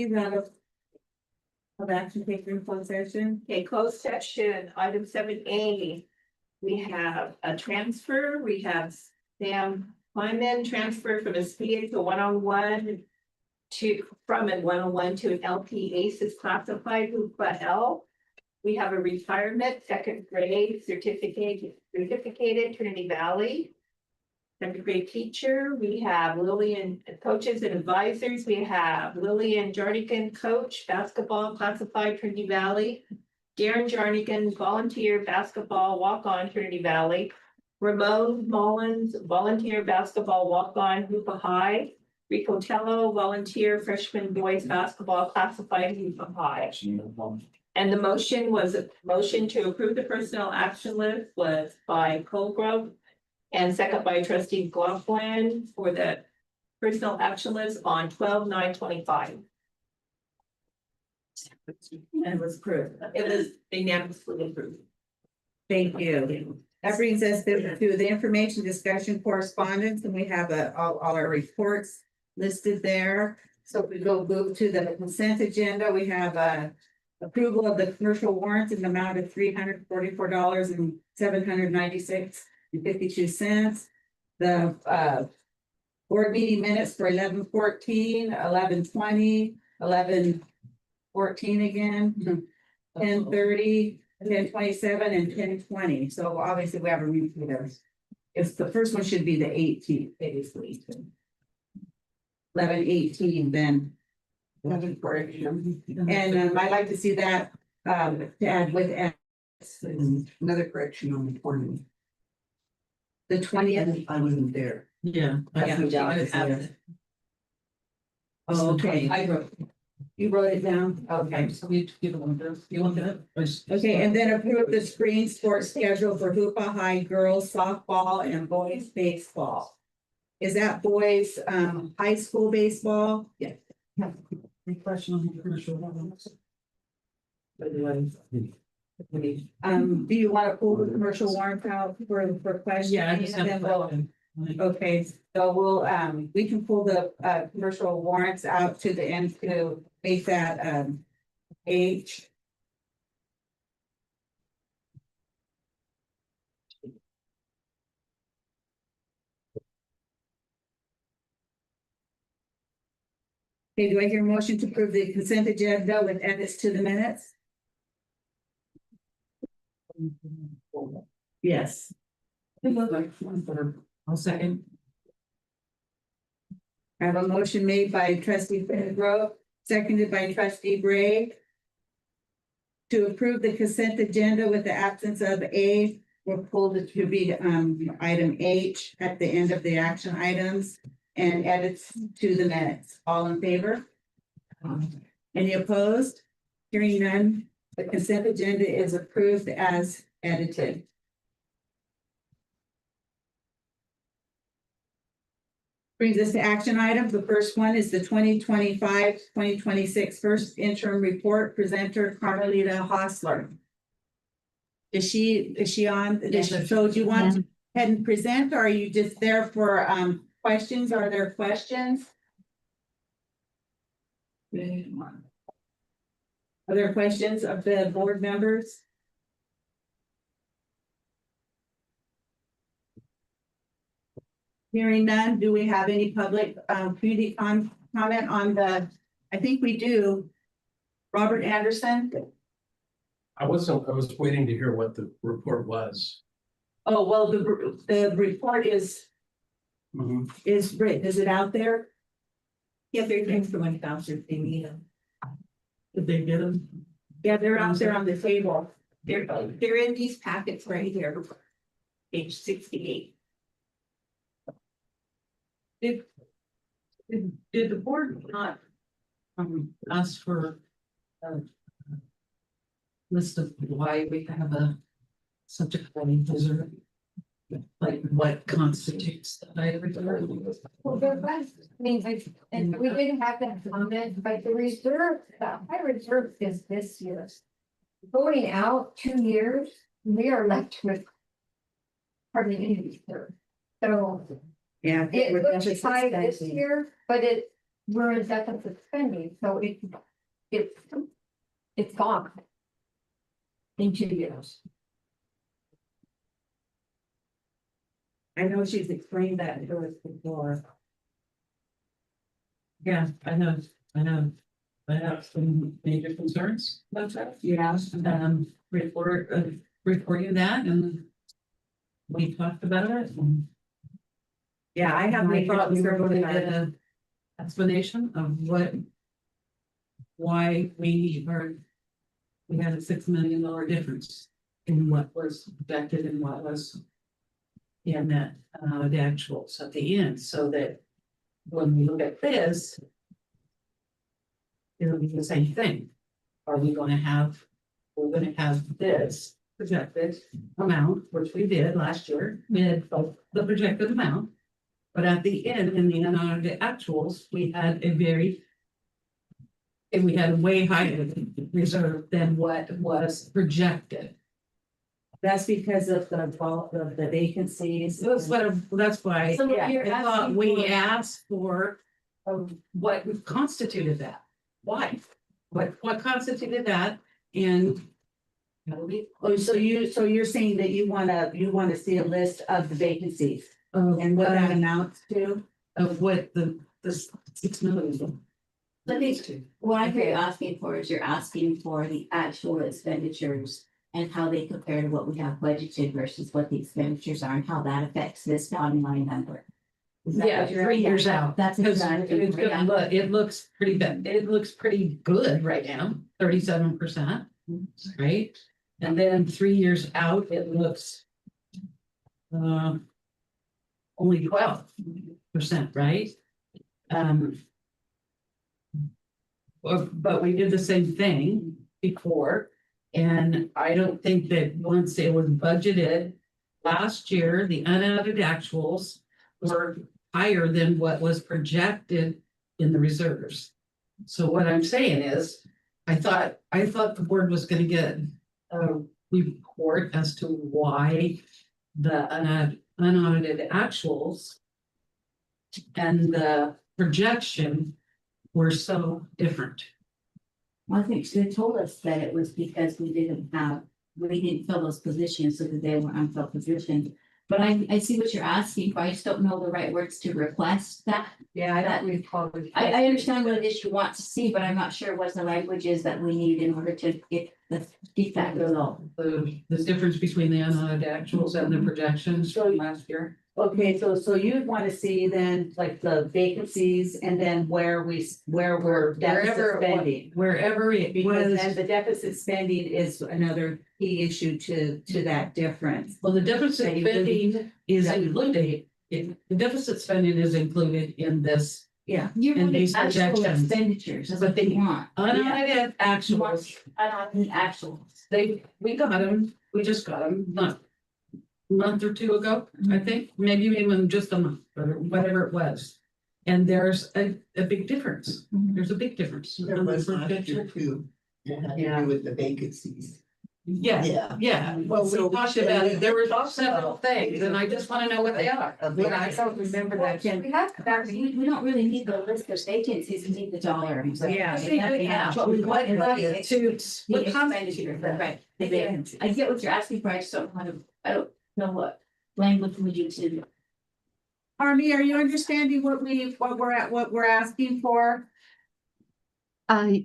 please, out of action taken in closed session? Okay, closed session, item 7A. We have a transfer. We have Sam Lyman transfer from a SPA to one-on-one from a one-on-one to an LP ACES classified Hoopa L. We have a retirement, second grade certificated Trinity Valley. Second grade teacher, we have Lillian, coaches and advisors. We have Lillian Jarnigan, coach, basketball classified Trinity Valley. Darren Jarnigan, volunteer basketball walk-on Trinity Valley. Ramon Mullins, volunteer basketball walk-on Hoopa High. Rico Tello, volunteer freshman boys basketball classified Hoopa High. And the motion was a motion to approve the personnel action list was by Colgrove and second by trustee Gloughlin for the personnel action list on 12/9/25. And it was approved. It was unanimously approved. Thank you. That brings us to the information discussion correspondence, and we have all our reports listed there. So if we move to the consent agenda, we have approval of the commercial warrants in the amount of $344 and $796.52. The board meeting minutes for 11/14, 11/20, 11/14 again, 10/30, 10/27, and 10/20. So obviously we have a repeater. It's the first one should be the 18th, basically. 11/18, then 11/14. And I'd like to see that to add with Another correction on the 20th. the 20th. I wasn't there. Yeah. Oh, okay. You wrote it down? Okay. So we give it one first. You want that? Okay, and then approve the spring sports schedule for Hoopa High girls softball and boys baseball. Is that boys high school baseball? Yeah. Any question on the commercial? Do you want to pull the commercial warrants out for questions? Yeah, I just have a And then we'll- question. Okay, so we'll we can pull the commercial warrants out to the end to make that H. Okay, do I hear a motion to approve the consent agenda with edits to the minutes? Yes. I'll second. I have a motion made by trustee Grove, seconded by trustee Bray. To approve the consent agenda with the absence of A, we'll pull it to be item H at the end of the action items and edits to the minutes. All in favor? Any opposed? Hearing none, the consent agenda is approved as edited. Brings us to action items. The first one is the 2025-2026 first interim report, presenter Carmelita Hostler. Is she on? So do you want to head and present, or are you just there for questions? Are there questions? Are there questions of the board members? Hearing none, do we have any public community comment on the, I think we do. Robert Anderson? I was waiting to hear what the report was. Oh, well, the report is written. Is it out there? Yeah, they're things for when counselors, they need them. Did they get them? Yeah, they're out there on the table. They're in these packets right here. Page 68. Did the board not ask for a list of why we have a subject matter reserve? Like what constitutes that item? Well, there was, I mean, and we didn't have that comment, but the reserve, the high reserve is this year. Going out 2 years, we are left with hardly any reserve. So Yeah. it looks high this year, but it we're in deficit spending, so it's gone. In 2 years. I know she's explained that to us before. Yeah, I have some major concerns about that. Yeah. Report you that and we talked about it. And Yeah, I have. I thought we were going to concern get with that. an explanation of why we had a $6 million difference in what was projected and what was in that, the actuals at the end, so that when we look at this, it'll be the same thing. Are we gonna have, we're gonna have this projected amount, which we did last year, we had both the projected amount. But at the end, in the unaudited actuals, we had we had a way higher reserve than what was projected. That's because of the vacancies. That's why So Yeah, you're I thought asking we for- asked for what constituted that. Why? What constituted that and Oh, so you're saying that you wanna see a list of the vacancies and what that amounts to? of what the $6 million. Let me, to. what you're asking for is you're asking for the actual expenditures and how they compare to what we have budgeted versus what the expenditures are and how that affects this bottom line number. Is that Yeah, what you're- 3 years out. That's Because exactly. it's gonna look, it looks pretty bad, it looks pretty good right now, 37%, right? And then 3 years out, it looks only 12%, right? But we did the same thing before, and I don't think that once it was budgeted last year, the unaudited actuals were higher than what was projected in the reserves. So what I'm saying is, I thought the board was gonna get a report as to why the unaudited actuals and the projection were so different. I think they told us that it was because we didn't fill those positions so that they were unfilled positions. But I see what you're asking for. I just don't know the right words to request that. Yeah, I don't recall. I understand what it is you want to see, but I'm not sure what the language is that we need in order to get that result. The difference between the unaudited actuals and the projections from last year. Okay, so you'd wanna see then like the vacancies and then where we're deficit spending. Wherever it Because then was, the deficit spending is another key issue to that difference. well, the deficit That you spending is Yeah. included, the deficit spending is included in this. Yeah, You And want these actual projections. expenditures, that's But what they- they want. Unaudited actuals, I don't need actuals. we got them, we just got them, not a month or two ago, I think, maybe even just a month, or whatever it was. And there's a big difference. There's a big difference. There was last year too. It had to Yeah. do with the vacancies. Yeah, yeah, well, we So- talked about it, there were several things, and I just wanna know what they are. but I don't remember that. Jen. We have that, We don't really need the list of vacancies, we need the dollar. Yeah. But we want What to, the what expenditure, right, the vacancy. I get what you're asking for, I just don't know how to, I don't know what language we use to. Army, are you understanding what we're asking for?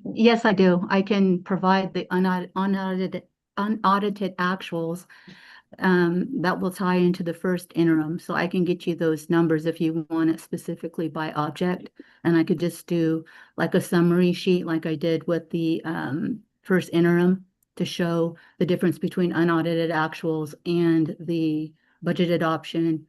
Yes, I do. I can provide the unaudited actuals that will tie into the first interim. So I can get you those numbers if you want it specifically by object. And I could just do like a summary sheet like I did with the first interim to show the difference between unaudited actuals and the budgeted option,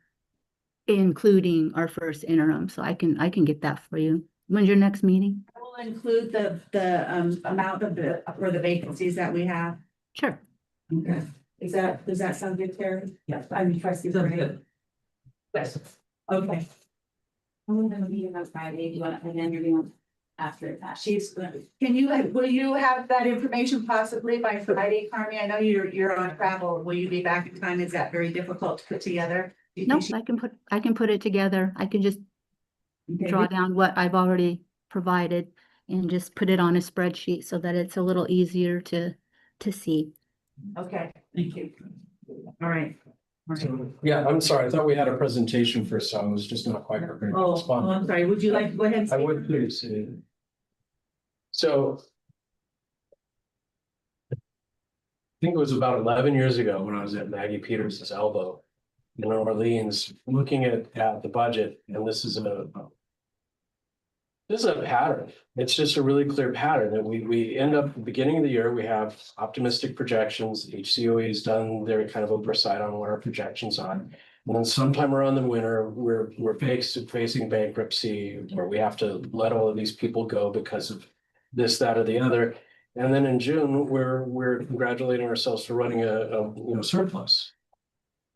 including our first interim. So I can get that for you. When's your next meeting? We'll include the amount of for the vacancies that we have. Sure. Okay. Does that sound good, Terry? Yeah. I'm trustee. Sounds Gray. good. Yes. Okay. I'm gonna be on Friday, you want, and then you're doing after that. Will you have that information possibly by Friday, Carmi? I know you're on travel. Will you be back in time? Is that very difficult to put together? Do you Nope, think I can put it together. I can just she- draw down what I've already provided and just put it on a spreadsheet so that it's a little easier to see. Okay, thank you. All right. All right. Yeah, I'm sorry. I thought we had a presentation first, so I was just not quite prepared to Oh, respond. I'm sorry. Would you like to go ahead and I speak? would please. So. I think it was about 11 years ago when I was at Maggie Peters's elbow in Orleans, looking at the budget, and this is a pattern. It's just a really clear pattern that we end up at the beginning of the year, we have optimistic projections. HCOE has done their kind of oversight on what our projections are. And then sometime around the winter, we're facing bankruptcy, where we have to let all of these people go because of this, that, or the other. And then in June, we're congratulating ourselves for running a surplus.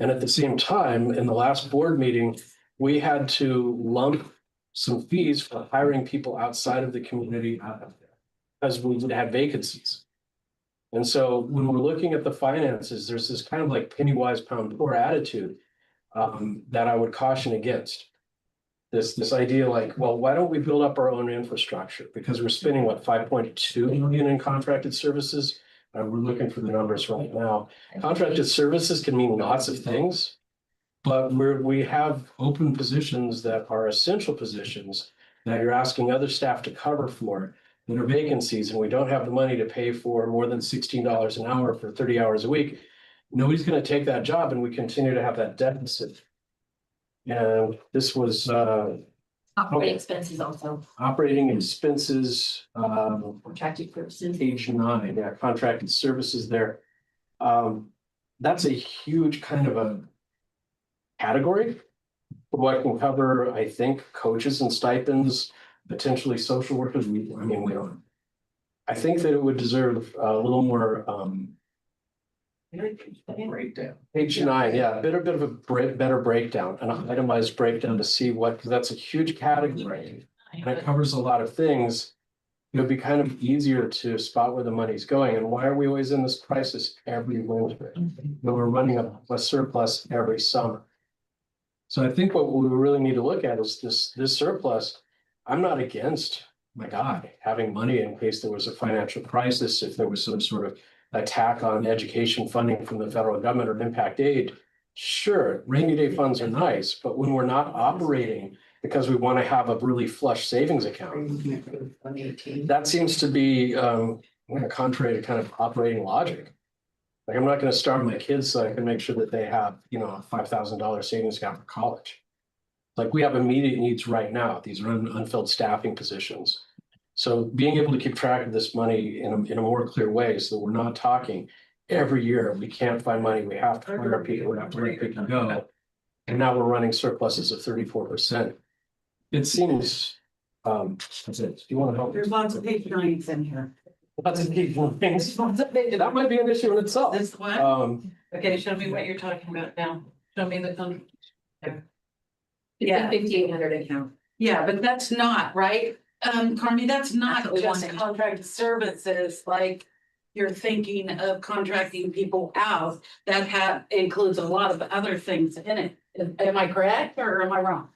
And at the same time, in the last board meeting, we had to lump some fees for hiring people outside of the community as we would have vacancies. And so when we're looking at the finances, there's this kind of like penny wise, pound poor attitude that I would caution against. This idea like, well, why don't we build up our own infrastructure? Because we're spending what, 5.2 million in contracted services. We're looking for the numbers right now. Contracted services can mean lots of things. But we have open positions that are essential positions that you're asking other staff to cover for that are vacancies, and we don't have the money to pay for more than $16 an hour for 30 hours a week. Nobody's going to take that job, and we continue to have that deficit. And this was Operating expenses also, operating expenses, contracted services. page 9, yeah, contracted services there. That's a huge kind of a category. What can cover, I think, coaches and stipends, potentially social workers. We don't. I think that it would deserve a little more breakdown. Page 9, yeah, a bit of a better breakdown, an itemized breakdown to see what, because that's a huge category. And it covers a lot of things. It would be kind of easier to spot where the money's going. And why are we always in this crisis every winter? But we're running a surplus every summer. So I think what we really need to look at is this surplus. I'm not against, my God, having money in case there was a financial crisis, if there was some sort of attack on education funding from the federal government or impact aid. Sure, rainy day funds are nice, but when we're not operating because we want to have a really flush savings account, that seems to be contrary to kind of operating logic. Like, I'm not going to starve my kids so I can make sure that they have, a $5,000 savings account for college. Like, we have immediate needs right now. These are unfilled staffing positions. So being able to keep track of this money in a more clear way, so that we're not talking every year, we can't find money, we have to hire people, we have to let people go. And now we're running surpluses of 34%. It seems, that's it. Do you want to help? There's lots of page 9s in here. Lots of people things. That might be an issue in itself. This one? Okay, show me what you're talking about now. Show me the contract. Yeah. 5,800 account. Yeah, but that's not, right? Carmi, that's not That's what we just wanted. contracted services, like you're thinking of contracting people out. That includes a lot of other things in it. Am I correct or am I wrong?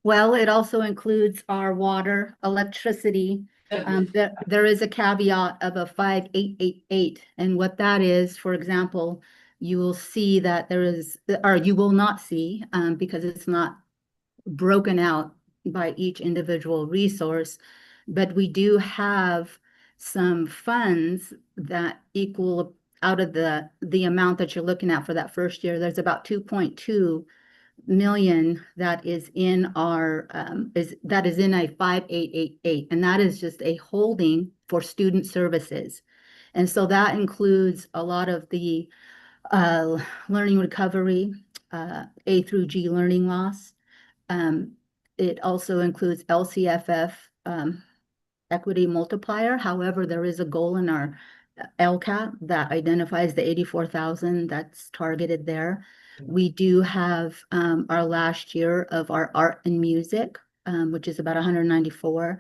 Well, it also includes our water, electricity. There is a caveat of a 5888, and what that is, for example, you will see that there is, or you will not see, because it's not broken out by each individual resource, but we do have some funds that equal out of the amount that you're looking at for that first year. There's about 2.2 million that is in our that is in a 5888, and that is just a holding for student services. And so that includes a lot of the learning recovery, A through G learning loss. It also includes LCFF equity multiplier. However, there is a goal in our LCAP that identifies the 84,000 that's targeted there. We do have our last year of our art and music, which is about 194.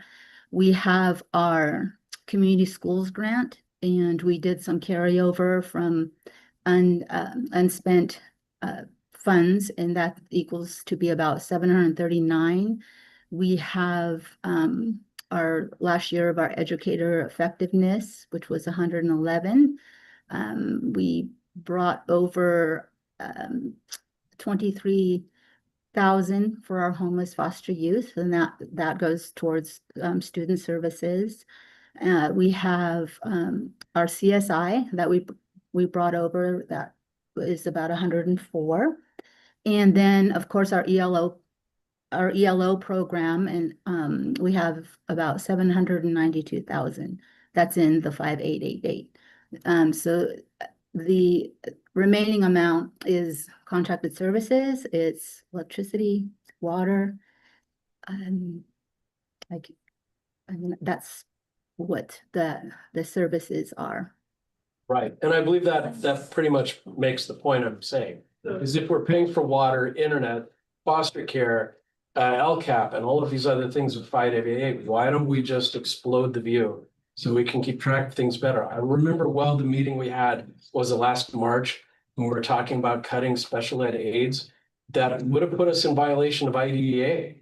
We have our community schools grant, and we did some carryover from unspent funds, and that equals to be about 739. We have our last year of our educator effectiveness, which was 111. We brought over 23,000 for our homeless foster youth, and that goes towards student services. We have our CSI that we brought over, that is about 104. And then, of course, our ELO program, and we have about 792,000. That's in the 5888. So the remaining amount is contracted services, it's electricity, water. Like, I mean, that's what the services are. Right, and I believe that pretty much makes the point I'm saying, is if we're paying for water, internet, foster care, LCAP, and all of these other things with 588, why don't we just explode the view so we can keep track of things better? I remember well the meeting we had was the last March when we were talking about cutting special ed aids that would have put us in violation of IDEA.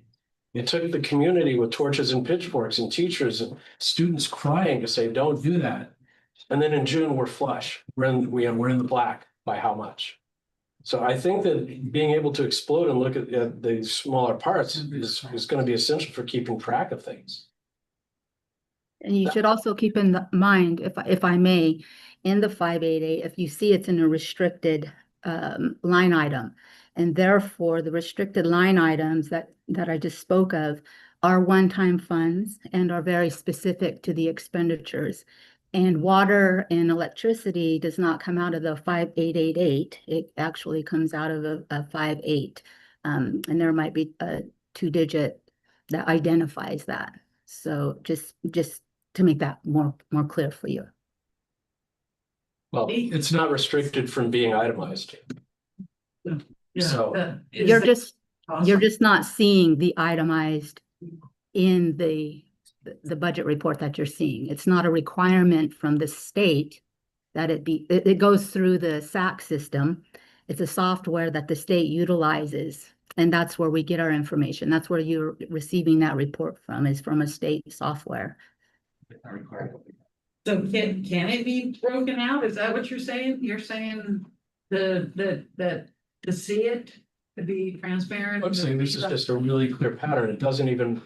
It took the community with torches and pitchforks and teachers and students crying to say, don't do that. And then in June, we're flush. We're in the black by how much? So I think that being able to explode and look at the smaller parts is going to be essential for keeping track of things. And you should also keep in mind, if I may, in the 588, if you see it's in a restricted line item, and therefore the restricted line items that I just spoke of are one-time funds and are very specific to the expenditures. And water and electricity does not come out of the 5888. It actually comes out of a 58. And there might be a 2-digit that identifies that. So just to make that more clear for you. Well, it's not restricted from being itemized. So You're just not seeing the itemized in the budget report that you're seeing. It's not a requirement from the state that it goes through the SAC system. It's a software that the state utilizes, and that's where we get our information. That's where you're receiving that report from, is from a state software. So can it be broken out? Is that what you're saying? You're saying that to see it, to be transparent? I'm saying this is just a really clear pattern. It doesn't even,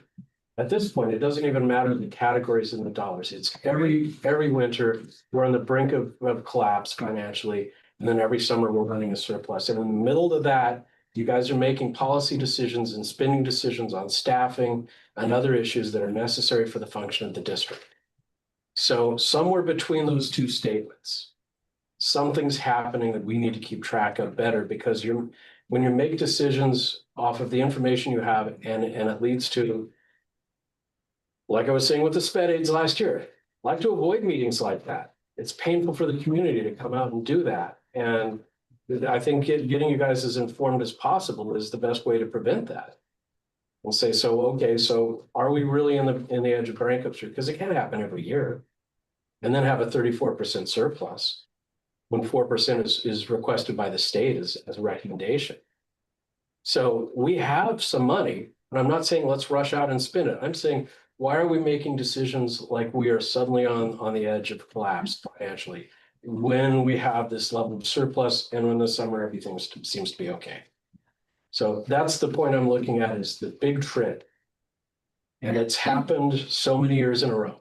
at this point, it doesn't even matter the categories and the dollars. It's every winter, we're on the brink of collapse financially. And then every summer we're running a surplus. And in the middle of that, you guys are making policy decisions and spending decisions on staffing and other issues that are necessary for the function of the district. So somewhere between those two statements, something's happening that we need to keep track of better, because when you make decisions off of the information you have, and it leads to, like I was saying with the sped aids last year, I like to avoid meetings like that. It's painful for the community to come out and do that. And I think getting you guys as informed as possible is the best way to prevent that. We'll say, so, okay, so are we really in the edge of bankruptcy? Because it can happen every year. And then have a 34% surplus when 4% is requested by the state as a recommendation. So we have some money, and I'm not saying let's rush out and spend it. I'm saying, why are we making decisions like we are suddenly on the edge of collapse financially when we have this level of surplus, and when the summer everything seems to be okay? So that's the point I'm looking at, is the big trend. And it's happened so many years in a row.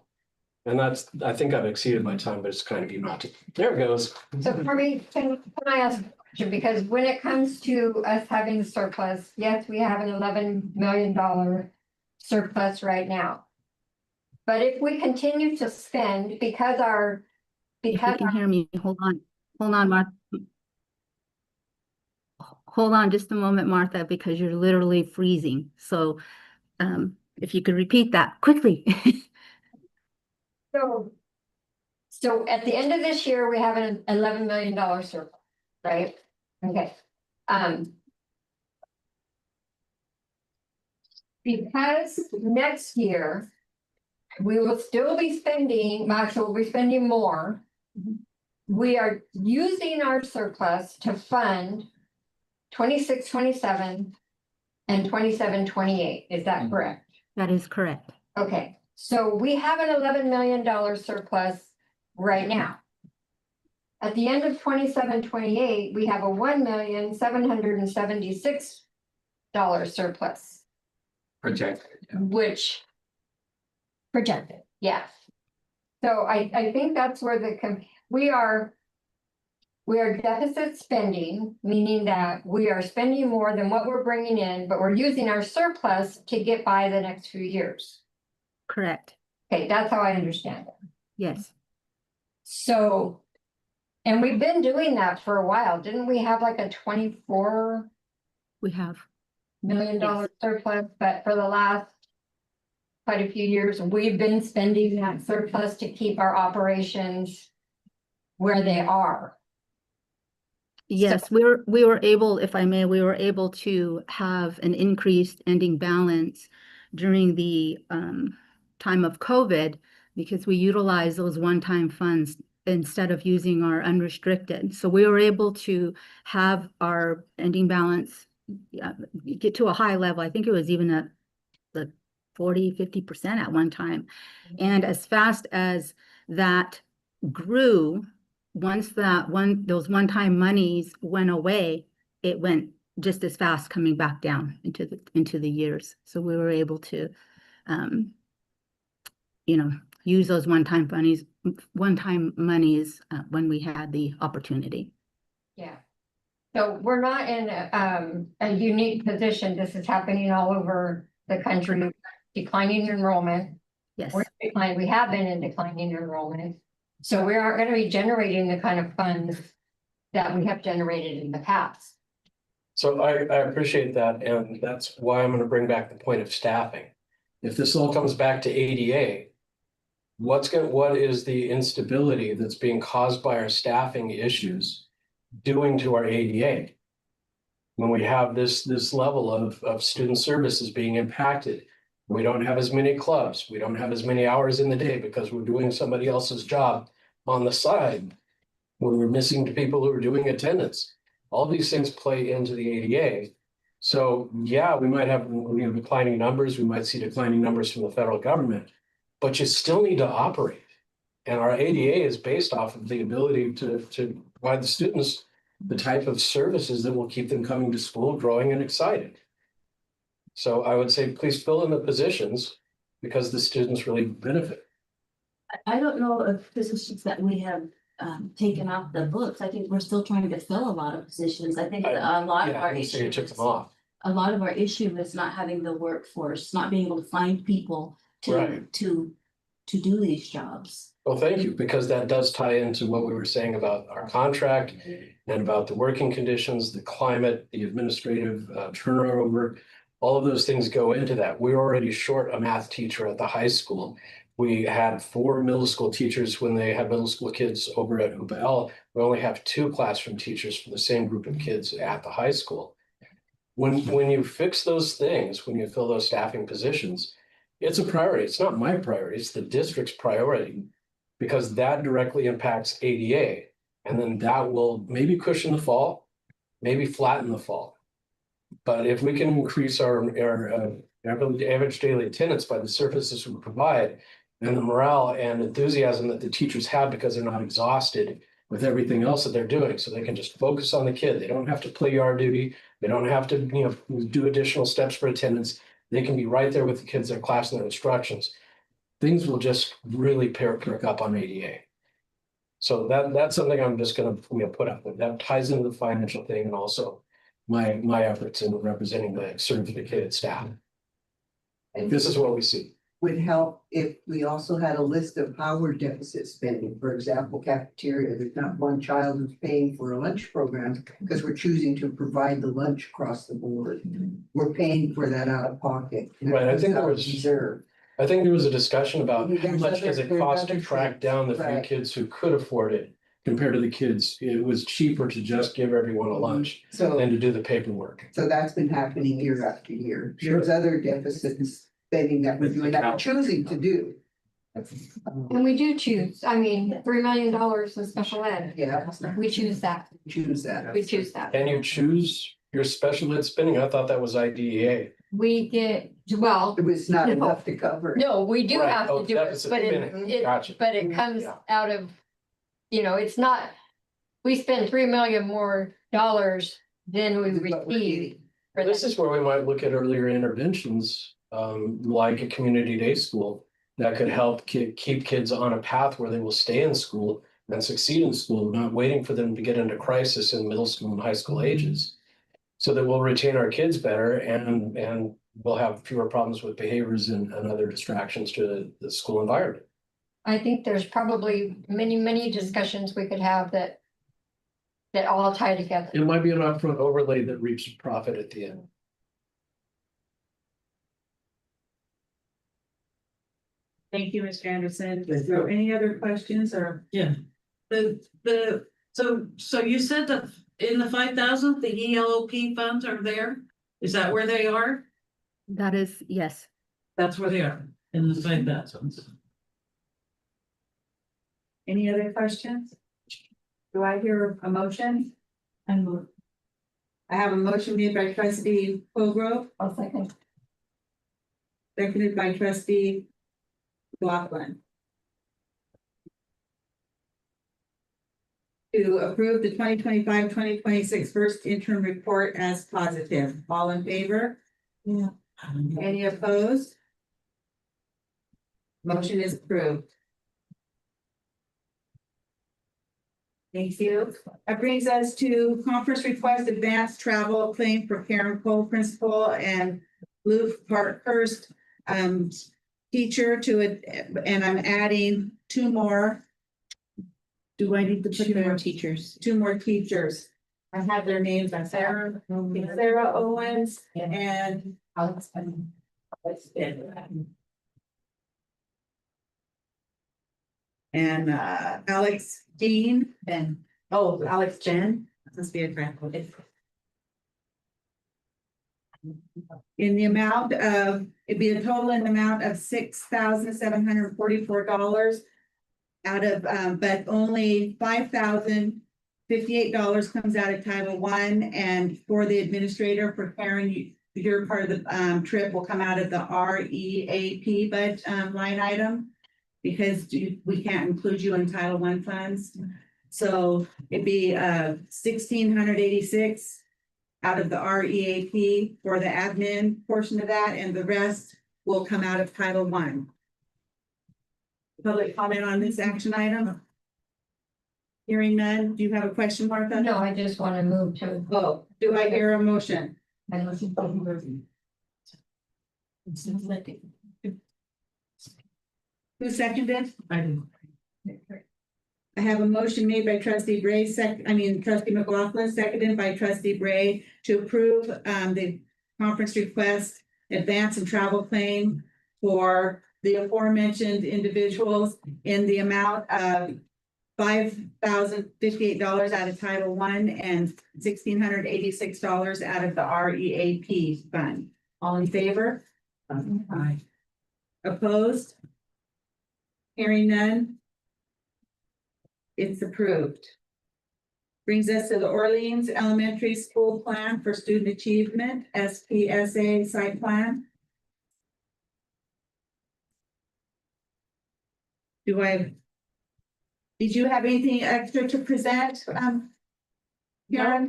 And I think I've exceeded my time, but it's kind of you not to. There it goes. So for me, can I ask a question? Because when it comes to us having the surplus, yes, we have an $11 million surplus right now. But if we continue to spend, because If you can hear me, hold on, Martha. Hold on just a moment, Martha, because you're literally freezing. So if you could repeat that quickly. So at the end of this year, we have an $11 million surplus, right? Okay. Because next year, we will still be spending, actually, we'll be spending more. We are using our surplus to fund 26, 27 and 27, 28. Is that correct? That is correct. Okay, so we have an $11 million surplus right now. At the end of 27-28, we have a $1,776 surplus, Projected. which projected, yes. So I think that's where we are deficit spending, meaning that we are spending more than what we're bringing in, but we're using our surplus to get by the next few years. Correct. Okay, that's how I understand it. Yes, So, and we've been doing that for a while. Didn't we have like a $24 we have. million surplus? But for the last quite a few years, we've been spending that surplus to keep our operations where they are. Yes, we were able, if I may, we were able to have an increased ending balance during the time of COVID because we utilized those one-time funds instead of using our unrestricted. So we were able to have our ending balance get to a high level. I think it was even at the 40-50% at one time. And as fast as that grew, once those one-time monies went away, it went just as fast coming back down into the years. So we were able to, use those one-time monies when we had the opportunity. Yeah. So we're not in a unique position. This is happening all over the country. Declining enrollment. Yes. We have been in declining enrollment. So we aren't going to be generating the kind of funds that we have generated in the past. So I appreciate that, and that's why I'm gonna bring back the point of staffing. If this all comes back to ADA, what is the instability that's being caused by our staffing issues doing to our ADA? When we have this level of student services being impacted, we don't have as many clubs, we don't have as many hours in the day because we're doing somebody else's job on the side. When we're missing people who are doing attendance, all these things play into the ADA. So yeah, we might have declining numbers, we might see declining numbers from the federal government, but you still need to operate. And our ADA is based off of the ability to provide the students the type of services that will keep them coming to school, growing and excited. So I would say, please fill in the positions because the students really benefit. I don't know if positions that we have taken off the books. I think we're still trying to fill a lot of positions. I think a lot of Yeah, our I didn't say you issue took them off. a lot of our issue is not having the workforce, not being able to find people to Right. to do these jobs. Well, thank you, because that does tie into what we were saying about our contract and about the working conditions, the climate, the administrative turnover. All of those things go into that. We're already short a math teacher at the high school. We had 4 middle school teachers when they had middle school kids over at UPL. We only have 2 classroom teachers for the same group of kids at the high school. When you fix those things, when you fill those staffing positions, it's a priority. It's not my priority, it's the district's priority, because that directly impacts ADA. And then that will maybe cushion the fall, maybe flatten the fall. But if we can increase our average daily attendance by the services we provide, and the morale and enthusiasm that the teachers have because they're not exhausted with everything else that they're doing, so they can just focus on the kid. They don't have to play yard duty. They don't have to, do additional steps for attendance. They can be right there with the kids, their class and their instructions. Things will just really perk up on ADA. So that's something I'm just gonna put up with. That ties into the financial thing and also my efforts in representing the certificated staff. And this is what we see. Would help if we also had a list of how we're deficit spending. For example, cafeteria, there's not one child who's paying for a lunch program because we're choosing to provide the lunch across the board. We're paying for that out of pocket. Right, I think there was- Reserve. I think there was a discussion about how There's much does it other- cost to there's track other down the few right. kids who could afford it compared to the kids. It was cheaper to just give everyone a lunch So, than to do the paperwork. so that's been happening year after year. Sure. There's other deficit spending that we're doing, that we're choosing to do. And we do choose, I mean, $3 million in special ed. Yeah, We choose that. choose that. We choose that. Can you choose your special ed spending? I thought that was IDEA. we get, well, It was not enough to cover. no, we do Right. have Oh, to do it, deficit but spending. Gotcha. but it comes Yeah. out of, it's not, we spend 3 million more dollars than we What we're receive. getting. for This that. is where we might look at earlier interventions, like a community day school. That could help keep kids on a path where they will stay in school and succeed in school, not waiting for them to get into crisis in middle school and high school ages. So that we'll retain our kids better and we'll have fewer problems with behaviors and other distractions to the school environment. I think there's probably many discussions we could have that all tie together. It might be an upfront overlay that reaps profit at the end. Thank you, Mr. Anderson. Is there any other questions or? So you said that in the 5,000, the ELOP funds are there? Is that where they are? That is, yes. That's where they are, in the 5,000. Any other questions? Do I hear a motion? And I have a motion made by trustee Colgrove, I'll second. seconded by trustee Laughlin. To approve the 2025-2026 first interim report as positive. All in favor? Yeah. Any opposed? Motion is approved. Thank you. That brings us to conference request advanced travel claim for Karen Cole, principal, and Luke Parkhurst, teacher to it, and I'm adding 2 more. Do I need to put their teachers. 2 more teachers? I have their names on Sarah Owens and Alex. Alex Dean. Oh, Alex Ben. Must be a friend. In the amount of, it'd be a total in the amount of $6,744 out of, but only $5,058 comes out of Title I, and for the administrator preparing your part of the trip will come out of the REAP line item, because we can't include you in Title I funds. So it'd be $1,686 out of the REAP for the admin portion of that, and the rest will come out of Title I. Public comment on this action item? Hearing none. Do you have a question, Martha? No, I just want to move to. Oh, do I hear a motion? And listen to Who seconded? I do. I have a motion made by trustee Bray, trustee McLaughlin, seconded by trustee Bray to approve the conference request, advance and travel claim for the aforementioned individuals in the amount of $5,058 out of Title I and $1,686 out of the REAP fund. All in favor? Aye. Opposed? Hearing none. It's approved. Brings us to the Orleans Elementary School Plan for Student Achievement, SPSA site plan. Did you have anything extra to present? Karen,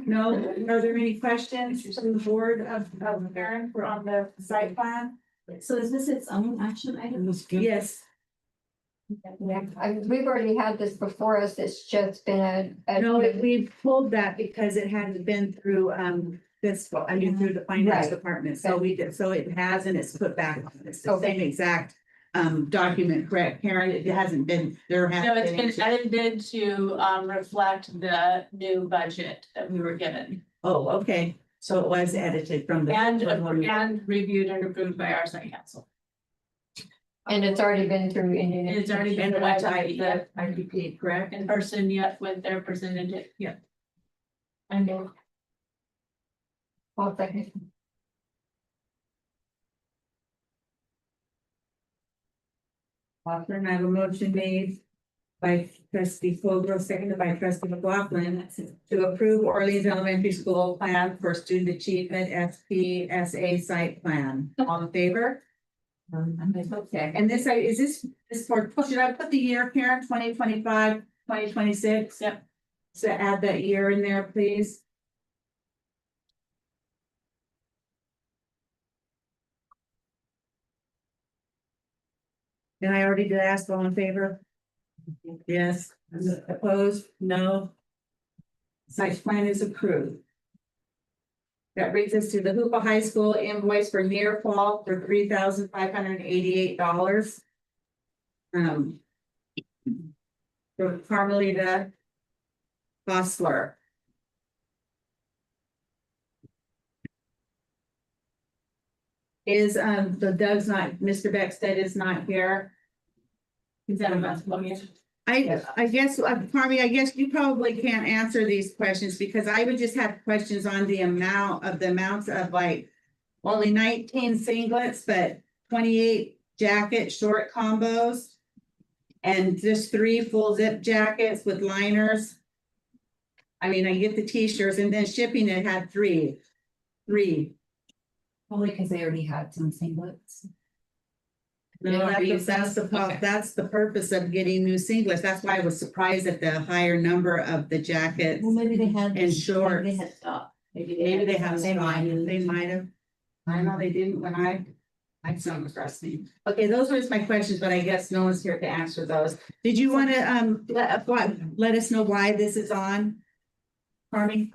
no? Are there any questions from the board of Karen for on the site plan? so is this its own action item? Yes. we've already had this before us. It's just been No, we pulled that because it hadn't been through, through the finance Right. department, so we did, so it has, and it's put back on. It's the Okay. same exact, document, correct, Karen? It hasn't been, there No, hasn't it's been edited to reflect the new budget that we were given Oh, okay, so it was edited from the. and reviewed and approved by our site council. And it's already been through Indian. It's already been And went what to type, the the IDP, correct? in person yet with their percentage, yeah. And I'll second. Austin, I have a motion made by trustee Colgrove, seconded by trustee McLaughlin, to approve Orleans Elementary School Plan for Student Achievement SPSA Site Plan. All in favor? Okay, and this, is this for, should I put the year, Karen, 2025, 2026? Yep. So add that year in there, please. And I already did ask, all in favor? Yes. Opposed? No. Site plan is approved. That brings us to the Hoopa High School invoice for near fall for $3,588. For Carmelita Bosler. Is, the Doug's not, Mr. Beckstead is not here. Is that about, let me, I guess, Carmi, I guess you probably can't answer these questions because I would just have questions on the amounts of like only 19 singlets, but 28 jacket short combos and just 3 full zip jackets with liners. I mean, I get the t-shirts and then shipping it had 3. Probably because they already had some singlets. No, that's the purpose of getting new singlets. That's why I was surprised at the higher number of the jackets. Well, maybe they had. And shorts. Maybe they had stock. Maybe they have, They might. they might have. I know they didn't when I saw them interesting. Okay, those were my questions, but I guess no one's here to answer those. Did you want to let us know why this is on? Carmi?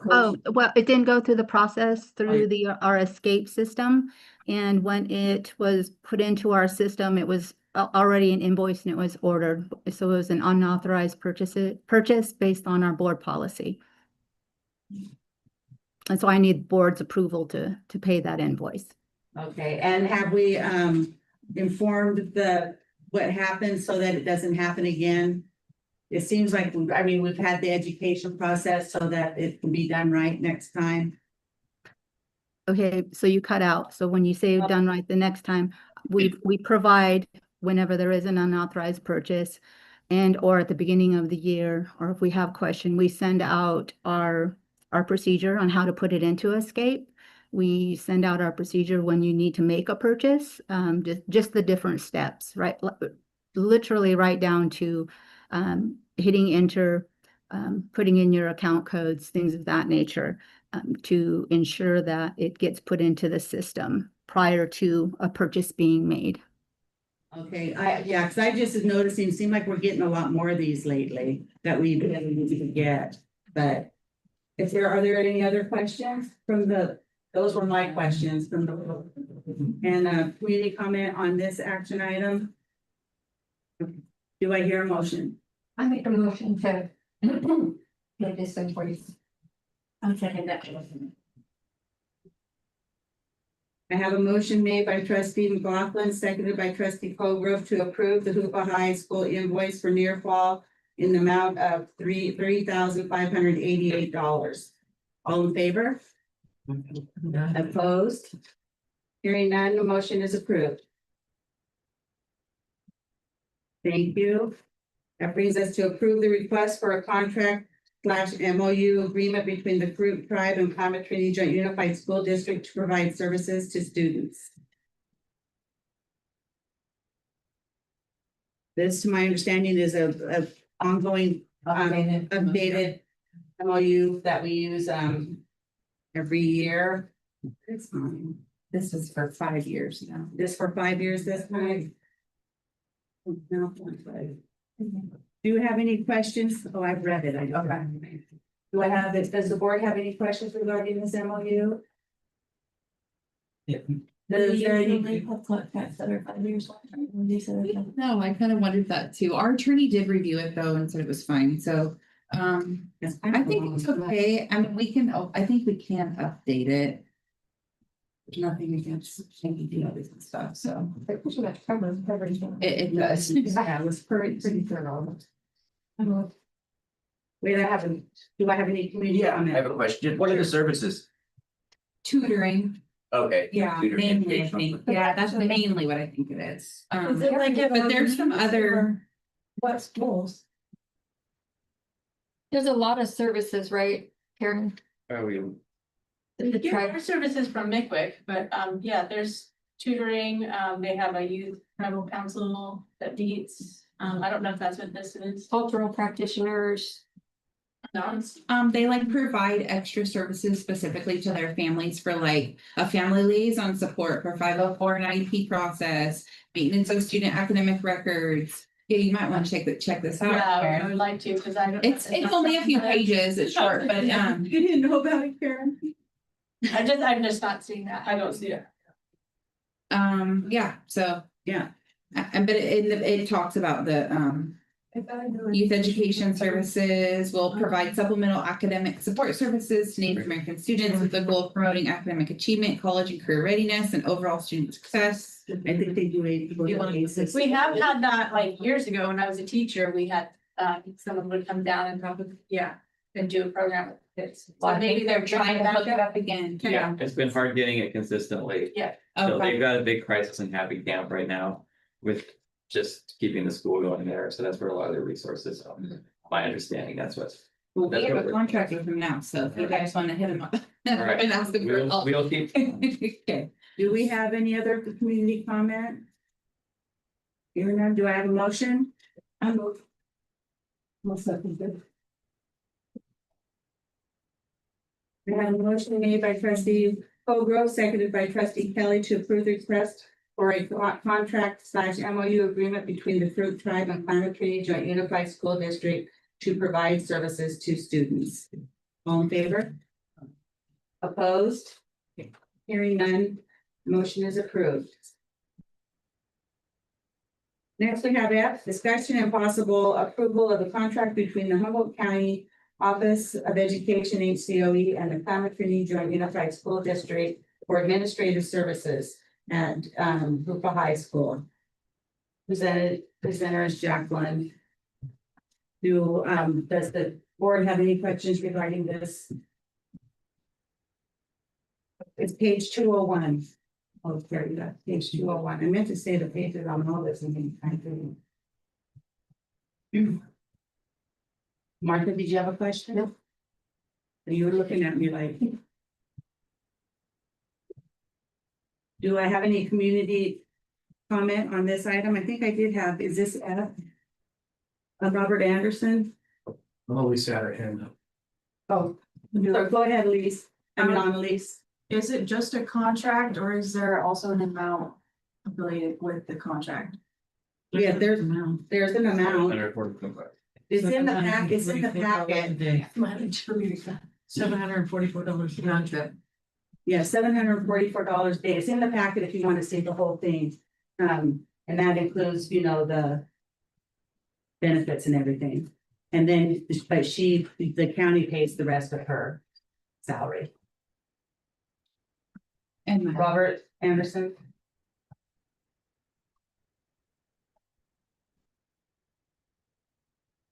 Oh, well, it didn't go through the process through our escape system. And when it was put into our system, it was already an invoice and it was ordered. So it was an unauthorized purchase based on our board policy. And so I need board's approval to pay that invoice. Okay, and have we informed what happened so that it doesn't happen again? It seems like, I mean, we've had the education process so that it can be done right next time. Okay, so you cut out. So when you say done right the next time, we provide whenever there is an unauthorized purchase and or at the beginning of the year, or if we have question, we send out our procedure on how to put it into Escape. We send out our procedure when you need to make a purchase, just the different steps, right? Literally right down to hitting enter, putting in your account codes, things of that nature, to ensure that it gets put into the system prior to a purchase being made. Okay, yeah, because I just is noticing, it seems like we're getting a lot more of these lately that we really need to get. But are there any other questions from those were my questions from and community comment on this action item? Do I hear a motion? I make a motion to pay this invoice. I'm second that. I have a motion made by trustee McLaughlin, seconded by trustee Colgrove to approve the Hoopa High School invoice for near fall in the amount of $3,588. All in favor? Opposed? Hearing none, the motion is approved. Thank you. That brings us to approve the request for a contract/MOU agreement between the Group Tribe and Comet Trinity Joint Unified School District to provide services to students. This, to my understanding, is a ongoing updated MOU that we use every year. It's fine. This is for 5 years now. This for 5 years this time. No, do you have any questions? Oh, I've read it. Okay. Do I have this? Does the board have any questions regarding this MOU? Is there any? Contracts that are 5 years long. No, I kind of wondered that too. Our attorney did review it though and said it was fine, so I think it's okay. I mean, I think we can update it. Nothing against changing all this stuff, so It pretty much covers everything. it does. Yeah, it was pretty thorough. Wait, do I have any community Yeah, I comment? have a question. What are the services? Tutoring, Okay. yeah, tutoring, mainly, I educational. think. Yeah, that's mainly what I think it is. Is it like if But there's some other, What schools? There's a lot of services, right, Karen? Are we? The We get tribe- more services from McWick, but yeah, there's tutoring, they have a youth tribal council that meets. I don't know if that's what this is. cultural practitioners. No, it's- They like provide extra services specifically to their families for like a family liaison support for 504 and IEP process, maintenance of student academic records. Yeah, you might want to check this out. Yeah, I Karen. would like to, because I don't. It's only a few pages, it's short, but You didn't know about it, Karen? I'm just not seeing that. I don't see it. yeah, so. Yeah. But it talks about the youth education services will provide supplemental academic support services to Native American students with the goal of promoting academic achievement, college and career readiness, and overall student success. I think they do a. We have had that like years ago when I was a teacher, we had, someone would come down and probably, yeah, and do a program with kids. So maybe they're Trying to back hook it up. up again. Yeah, it's been hard getting it consistently. So Okay. they've got a big crisis in Happy Camp right now with just keeping the school going there. So that's where a lot of their resources are. My understanding, that's what's. Well, we That's have what a we're- contract with them now, so if you guys want to hit them up. All right. And ask them for help. We'll keep. Okay. Do we have any other community comment? Hearing none, do I have a motion? I move. Most second good. We have a motion made by trustee Colgrove, seconded by trustee Kelly to approve the request for a contract / MOU agreement between the Fruit Tribe and Climate Tree Joint Unified School District to provide services to students. All in favor? Opposed? Hearing none, motion is approved. Next, we have F, discussion and possible approval of the contract between the Humboldt County Office of Education, HCOE, and the Climate Tree Joint Unified School District for administrative services at Hoopa High School. Presenter is Jacqueline. Does the board have any questions regarding this? It's page 201. Oh, there you go, page 201. I meant to say the pages on all this and I didn't. Martha, did you have a question? No. You were looking at me like. Do I have any community comment on this item? I think I did have, is this F? Robert Anderson? Oh, we sat her hand up. Oh, go ahead, Elise. Elise. Is it just a contract or is there also an amount affiliated with the contract? Yeah, there's an amount. It's in the pack, it's in the packet. $744 round trip. Yeah, $744 a day. It's in the packet if you want to see the whole thing. And that includes, the benefits and everything. And then, but the county pays the rest of her salary. And Robert Anderson.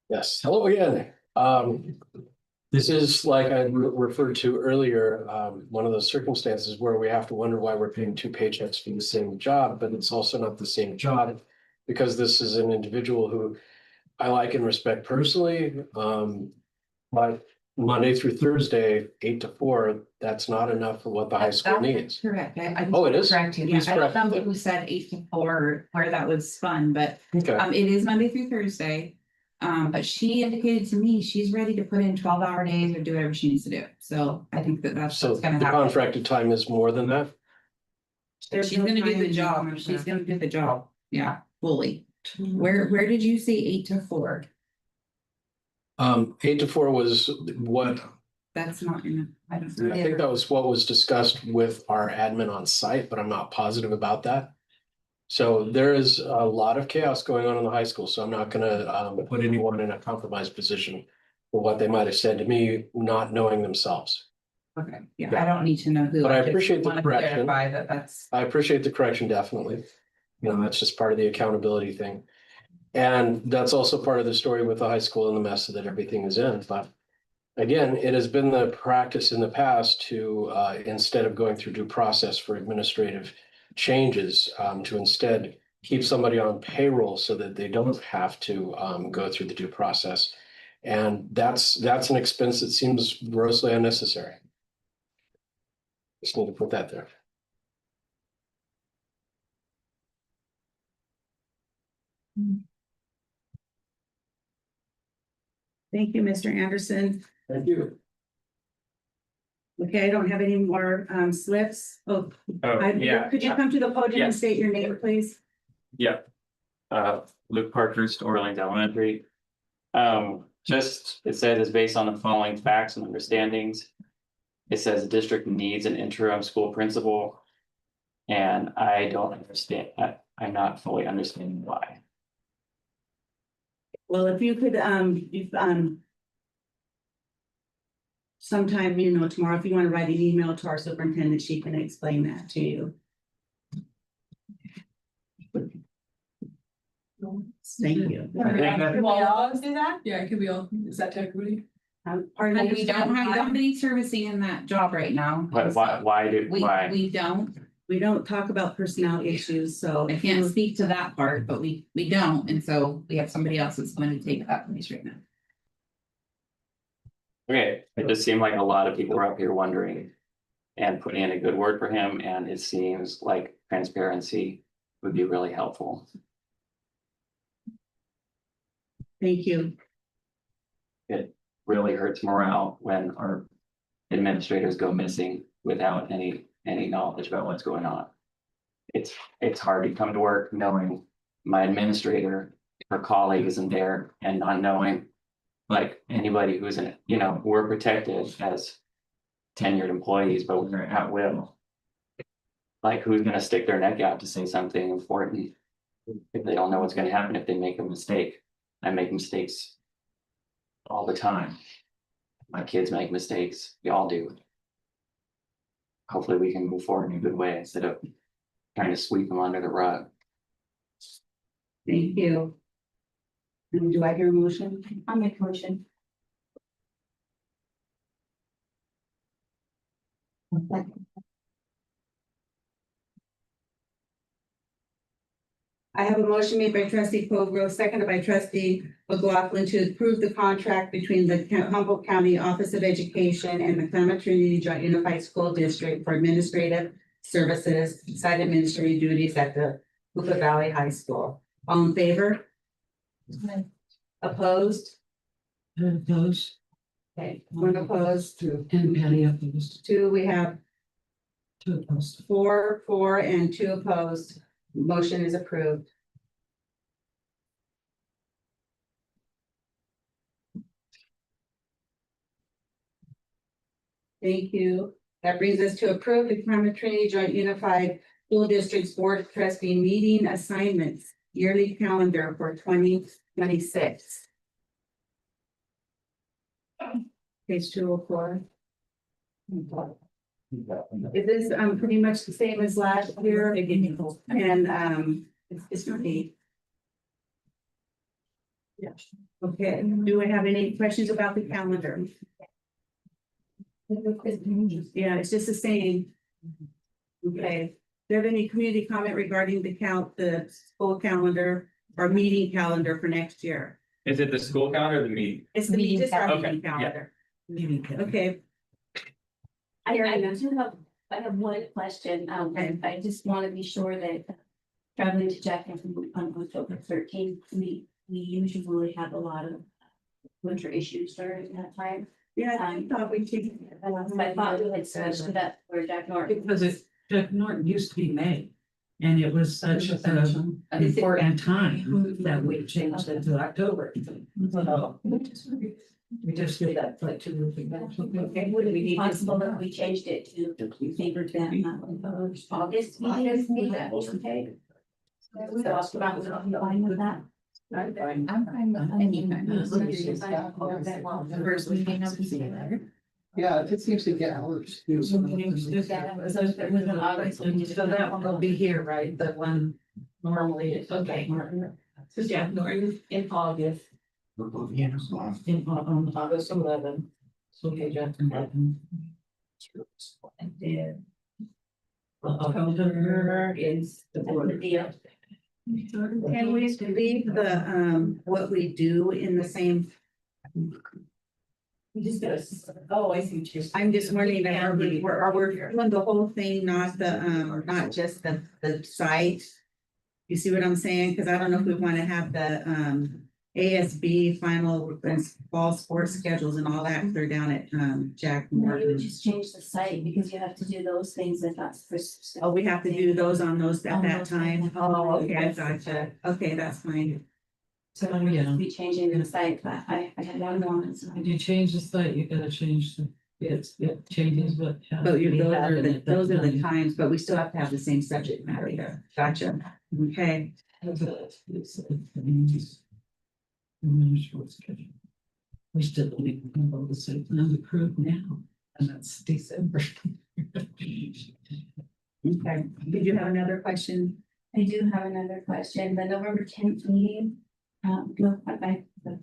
Yes, hello again. This is like I referred to earlier, one of those circumstances where we have to wonder why we're paying two paychecks for the same job, but it's also not the same job. Because this is an individual who I like and respect personally, but Monday through Thursday, 8 to 4, that's not enough for what the high school needs. Correct. Oh, it is? Correct you. Please I don't correct know me. who said 8 to 4, where that was spun, but Okay, it is Monday through Thursday. But she indicated to me she's ready to put in 12-hour days or do whatever she needs to do. So I think that's so what's gonna the happen. contracted time is more than that? She's gonna do the job. She's gonna do the job. Yeah, fully. Where did you say 8 to 4? 8 to 4 was what, That's not in. I don't I think that was what was discussed with our admin on site, but I'm not positive about that. So there is a lot of chaos going on in the high school, so I'm not gonna put anyone in a compromised position for what they might have said to me, not knowing themselves. Okay, yeah, I don't need to know who. But I just appreciate the wanna correction. clarify that that's. I appreciate the correction, definitely. That's just part of the accountability thing. And that's also part of the story with the high school and the mess that everything is in, but. Again, it has been the practice in the past to, instead of going through due process for administrative changes, to instead keep somebody on payroll so that they don't have to go through the due process. And that's an expense that seems grossly unnecessary. Just need to put that there. Thank you, Mr. Anderson. Thank you. Okay, I don't have any more slips. Oh, yeah. Could you come to the podium and Yes. state your name, please? Yeah. Luke Parkhurst, Orleans Elementary. Just, it says it's based on the following facts and understandings. It says the district needs an interim school principal. And I don't understand, I'm not fully understanding why. Well, if you could, sometime, tomorrow, if you want to write an email to our superintendent, she can explain that to you. Thank you. I think that- Can we all do that? Yeah, could we all, is that to everybody? Pardon me, We don't have somebody servicing in that job right now. But why We don't, We don't talk about personnel issues, so. I can't speak to that part, but we don't, and so we have somebody else that's going to take that place right now. Okay, it just seemed like a lot of people were up here wondering. And putting in a good word for him, and it seems like transparency would be really helpful. Thank you. It really hurts morale when our administrators go missing without any knowledge about what's going on. It's hard to come to work knowing my administrator, her colleague isn't there, and not knowing like anybody who's in it, we're protected as tenured employees, but we're at will. Like, who's gonna stick their neck out to say something important if they don't know what's gonna happen if they make a mistake? I make mistakes all the time. My kids make mistakes, we all do. Hopefully we can move forward in a good way instead of trying to sweep them under the rug. Thank you. And do I hear a motion? I'll make a motion. I have a motion made by trustee Colgrove, seconded by trustee McLaughlin to approve the contract between the Humboldt County Office of Education and the Clement Trinity Joint Unified School District for administrative services, site administrative duties at the Hoopa Valley High School. All in favor? Opposed? Opposed, Okay, one opposed, and Patty opposed, two, we have 2 opposed. 4 and 2 opposed. Motion is approved. Thank you. That brings us to approve the Clement Trinity Joint Unified School District's Board of Trustee meeting assignments yearly calendar for 2026. Page 204. It is pretty much the same as last year, and it's really. Yes. Okay, do we have any questions about the calendar? Yeah, it's just the same. Okay, do you have any community comment regarding the school calendar or meeting calendar for next year? Is it the school calendar or the meeting? It's the Meeting just our calendar. meeting Okay, yeah. calendar. Okay, I have one question. Okay. I just want to be sure that traveling to Jackson on October 13th, we usually have a lot of winter issues during that time. yeah, I thought we changed. I thought we had switched it up for Jack Norton. Because Jack Norton used to be May, and it was such an important time that we changed it to October. So we just did that like 2 weeks ago. Okay, would it be possible that we changed it to favor that August meeting? That was okay. So I'll start with fine with that. I'm fine with any kind of. The first meeting of the year. Yeah, it seems to get worse. So that one will be here, right? The one normally it's okay. So Jack Norton in August. On August 11th. So okay, Jackson. And then October is the board. The deal. Can we leave the, what we do in the same? You just gotta, oh, I see what you're. I'm just wondering, are we doing the whole thing, not the, not just the site? You see what I'm saying? Cause I don't know if we wanna have the, ASB final and fall sports schedules and all that, they're down at, Jack No, you Morton. would just change the site because you have to do those things if that's for. Oh, we have to do those on those at On that those time? times. Oh, okay, I gotcha. Okay, that's fine. So I'm gonna be changing the site, but I had one more, so. If you change the site, you gotta change the, it changes what. But those are the times, but we still have to have the same subject matter there. Gotcha. Okay. We still need to go the site plan approved now, and that's December. Okay. Did you have another question? I do have another question, the November 10th meeting. No,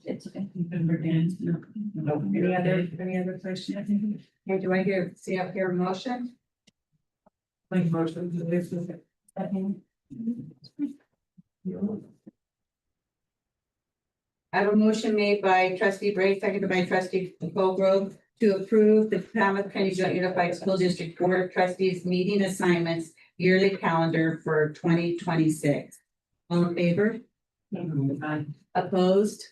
it's okay. November 10th, no. Any other questions? Here, do I see up here a motion? Like motion to this is. I have a motion made by trustee Bray, seconded by trustee Colgrove to approve the Klamath County Joint Unified School District Board of Trustees meeting assignments yearly calendar for 2026. All in favor? Opposed?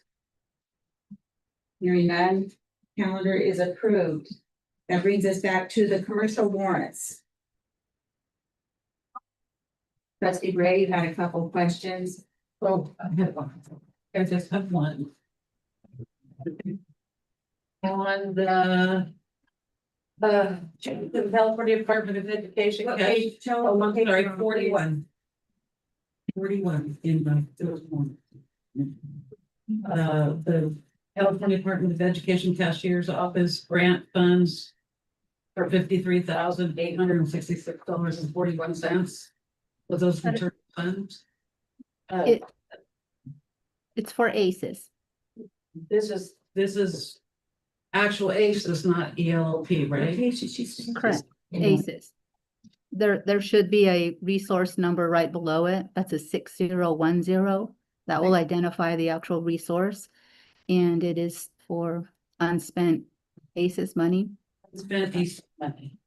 Hearing none, calendar is approved. That brings us back to the commercial warrants. Trustee Bray, you had a couple questions. Oh, I have one. I just have one. On the California Department of Education. Okay, Oh, I'm sorry, 41. 41 in my, there was one. The California Department of Education Cashier's Office grant funds for $53,866.41. Was those return funds? It's for ACEs. This is actual ACEs, not ELP, right? Correct, ACEs. There should be a resource number right below it. That's a 6010. That will identify the actual resource. And it is for unspent ACEs money. Spent ACEs money.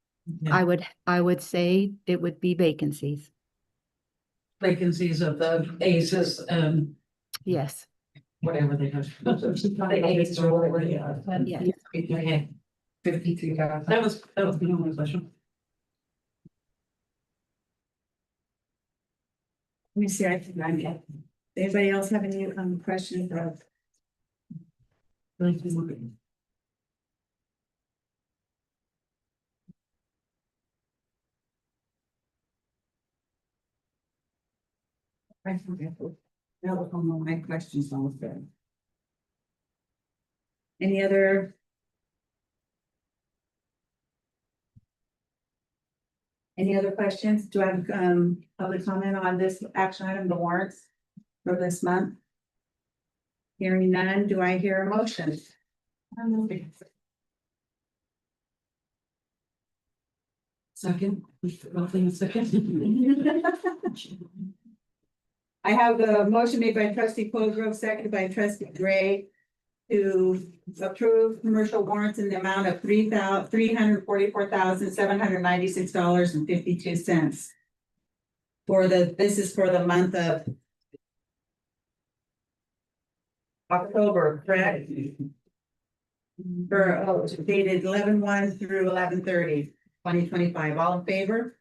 I would say it would be vacancies. Vacancies of the ACEs, Yes, whatever they have. The ACEs or whatever they are. yes. Okay, 53,000. that was the only question. Let me see, I think I'm good. Anybody else have any questions of? I forget. That was all my questions also. Any other? Any other questions? Do I have public comment on this action item, the warrants for this month? Hearing none, do I hear a motion? Second, second. I have the motion made by trustee Colgrove, seconded by trustee Gray to approve commercial warrants in the amount of $344,796.52. This is for the month of October, correct? It's dated 11/1 through 11/30/2025. All in favor?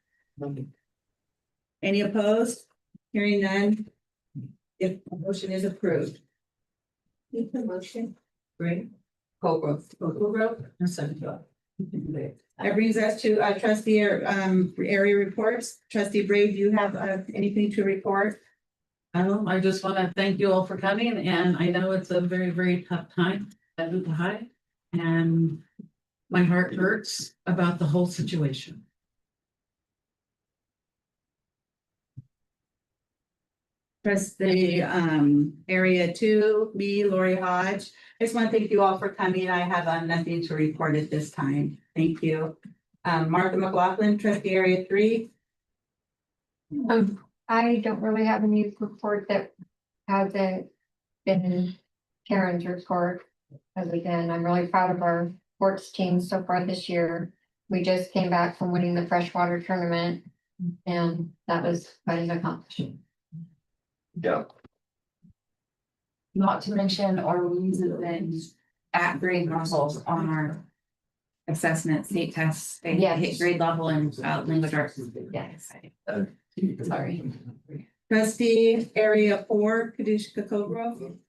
Any opposed? Hearing none. If the motion is approved. Is the motion? Great. Colgrove. That brings us to trustee area reports. Trustee Brave, do you have anything to report? I just want to thank you all for coming, and I know it's a very, very tough time at Utah High, and my heart hurts about the whole situation. Trustee area 2, me, Lori Hodge. I just want to thank you all for coming. I have nothing to report at this time. Thank you. Martha McLaughlin, trustee area 3. I don't really have a news report that hasn't been Karen's report. As again, I'm really proud of our sports team so far this year. We just came back from winning the freshwater tournament. And that was quite an accomplishment. Yeah. Not to mention, our Louise has been at grade levels on our assessment state tests. They Yes. hit grade level in language arts. Yes. Sorry. Trustee area 4, Kadushka Co-Grove.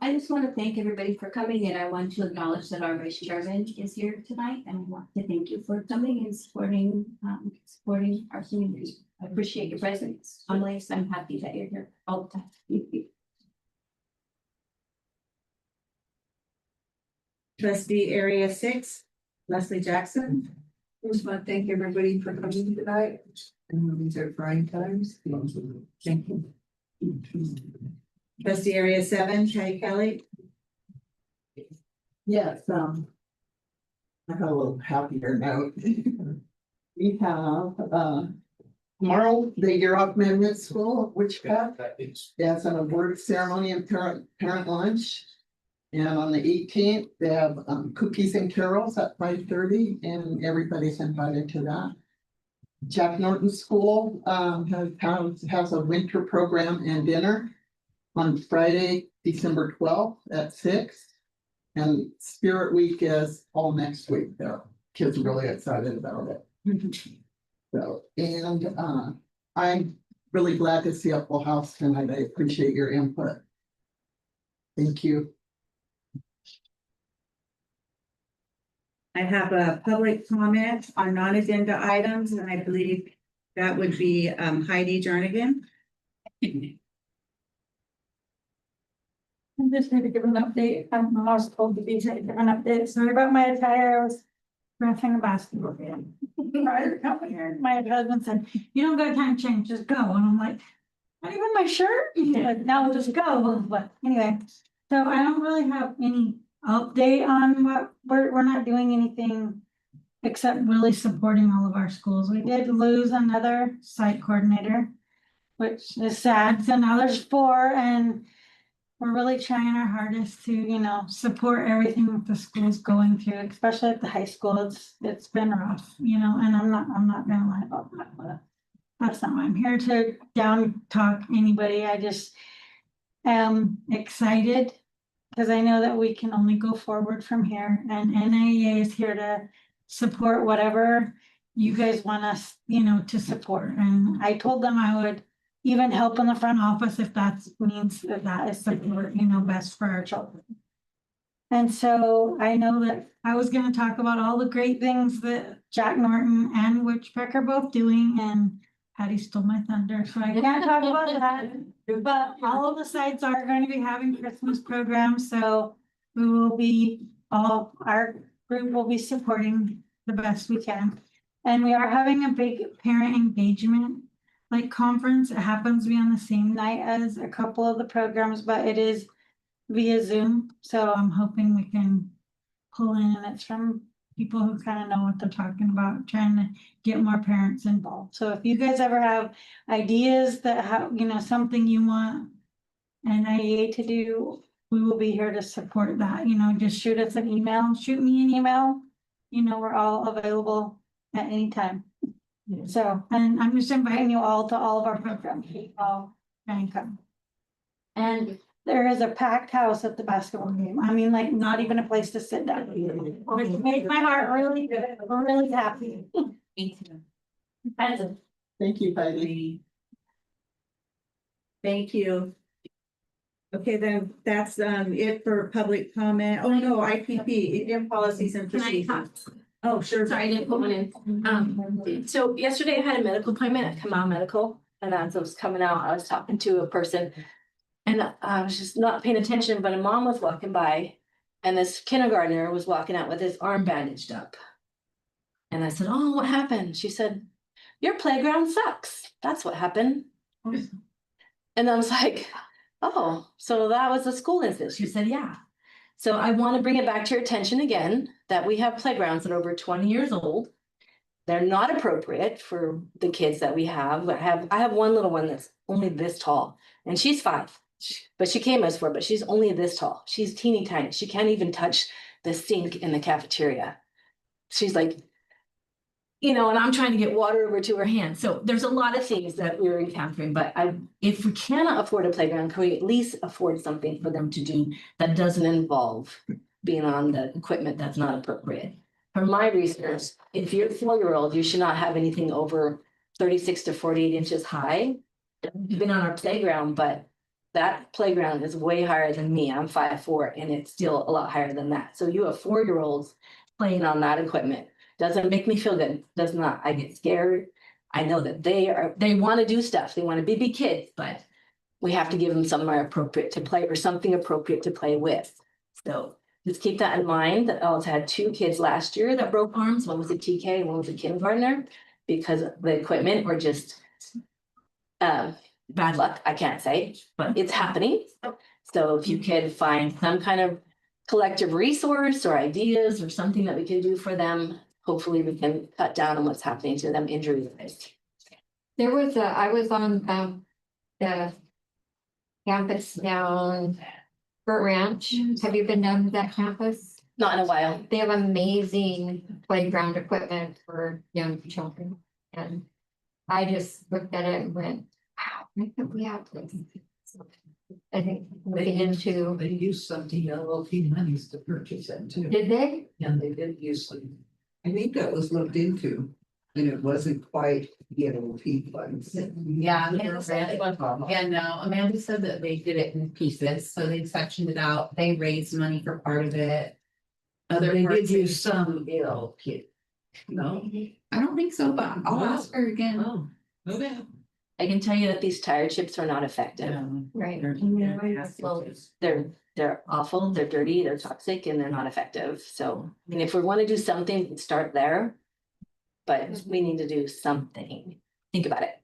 I just want to thank everybody for coming, and I want to acknowledge that our vice chairman is here tonight, and I want to thank you for coming and supporting our community. I appreciate your presence. I'm happy that you're here all the time. Trustee area 6, Leslie Jackson. Just want to thank everybody for coming tonight. And these are trying times. Thank you. Trustee area 7, Patty Kelly. Yes, I got a little happier note. We have, tomorrow, the Year Off Magnet School, which that's an award ceremony and parent lunch. And on the 18th, they have cookies and carols at 5:30, and everybody's invited to that. Jack Norton School has a winter program and dinner on Friday, December 12th at 6. And Spirit Week is all next week. The kids are really excited about it. So, and I'm really glad to see a full house tonight. I appreciate your input. Thank you. I have a public comment on non-agenda items, and I believe that would be Heidi Jernigan. I'm just here to give an update. I was told to be here to give an update. Sorry about my attire. I was dressing a basketball game. Prior to coming here, my husband said, "You don't got time to change, just go." And I'm like, "Not even my shirt?" He's like, "No, just go." But anyway, so I don't really have any update on what we're not doing anything except really supporting all of our schools. We did lose another site coordinator, which is sad. So now there's 4, and we're really trying our hardest to, support everything that the school's going through, especially at the high school. It's been rough, and I'm not gonna lie about that, but that's not why I'm here to down talk anybody. I just am excited because I know that we can only go forward from here, and NIA is here to support whatever you guys want us, to support. And I told them I would even help in the front office if that means that is support, best for our children. And so I know that I was gonna talk about all the great things that Jack Norton and Witchpeck are both doing, and Patty stole my thunder, so I can't talk about that. But all of the sites are going to be having Christmas programs, so we will be, our group will be supporting the best we can. And we are having a big parent engagement conference. It happens to be on the same night as a couple of the programs, but it is via Zoom. So I'm hoping we can pull in, and it's from people who kind of know what they're talking about, trying to get more parents involved. So if you guys ever have ideas that have, something you want NIA to do, we will be here to support that. Just shoot us an email, shoot me an email. We're all available at any time. So, and I'm just inviting you all to all of our programs. All can come. And there is a packed house at the basketball game. I mean, not even a place to sit down. Which made my heart really, really happy. Me too. Thank you, Heidi. Thank you. Okay, then that's it for public comment. Oh, no, IPP, Indian policies and Can I procedures. talk? Oh, sure. Sorry, I didn't put one in. So yesterday I had a medical appointment at Kamau Medical, and as I was coming out, I was talking to a person. And I was just not paying attention, but a mom was walking by, and this kindergartner was walking out with his arm bandaged up. And I said, "Oh, what happened?" She said, "Your playground sucks. That's what happened." And I was like, "Oh, so that was a school incident." She said, "Yeah." So I want to bring it back to your attention again, that we have playgrounds that are over 20 years old. They're not appropriate for the kids that we have. I have one little one that's only this tall and she's 5. But she came as 4, but she's only this tall. She's teeny tiny. She can't even touch the sink in the cafeteria. She's like, and I'm trying to get water over to her hand. So there's a lot of things that we're encountering, but if we cannot afford a playground, can we at least afford something for them to do that doesn't involve being on the equipment that's not appropriate? From my research, if you're a 4-year-old, you should not have anything over 36 to 48 inches high. You've been on our playground, but that playground is way higher than me. I'm 5'4", and it's still a lot higher than that. So you have 4-year-olds playing on that equipment. Doesn't make me feel good. Does not. I get scared. I know that they want to do stuff. They want to be big kids, but we have to give them somewhere appropriate to play or something appropriate to play with. So just keep that in mind. That I also had 2 kids last year that broke arms. One was a TK and one was a kindergartner because the equipment or just bad luck. I can't say, but it's happening. So if you could find some kind of collective resource or ideas or something that we can do for them, hopefully we can cut down on what's happening to them injury-wise. I was on the campus down Burt Ranch. Have you been down to that campus? Not in a while. They have amazing playground equipment for young children. And I just looked at it and went, wow, I think we have this. I think looking into, They used some DLLP monies to purchase it too. did they? And they did use some. I think that was looked into, and it wasn't quite DLLP funds. Yeah, Amanda said, Amanda said that they did it in pieces, so they sectioned it out, they raised money for part of it. Other They did parts, use some DLLP. No? I don't think so, but I'll ask her again. Oh, okay. I can tell you that these tire chips are not effective. Right. Well, they're awful, they're dirty, they're toxic, and they're not effective. So, I mean, if we want to do something, start there. But we need to do something. Think about it.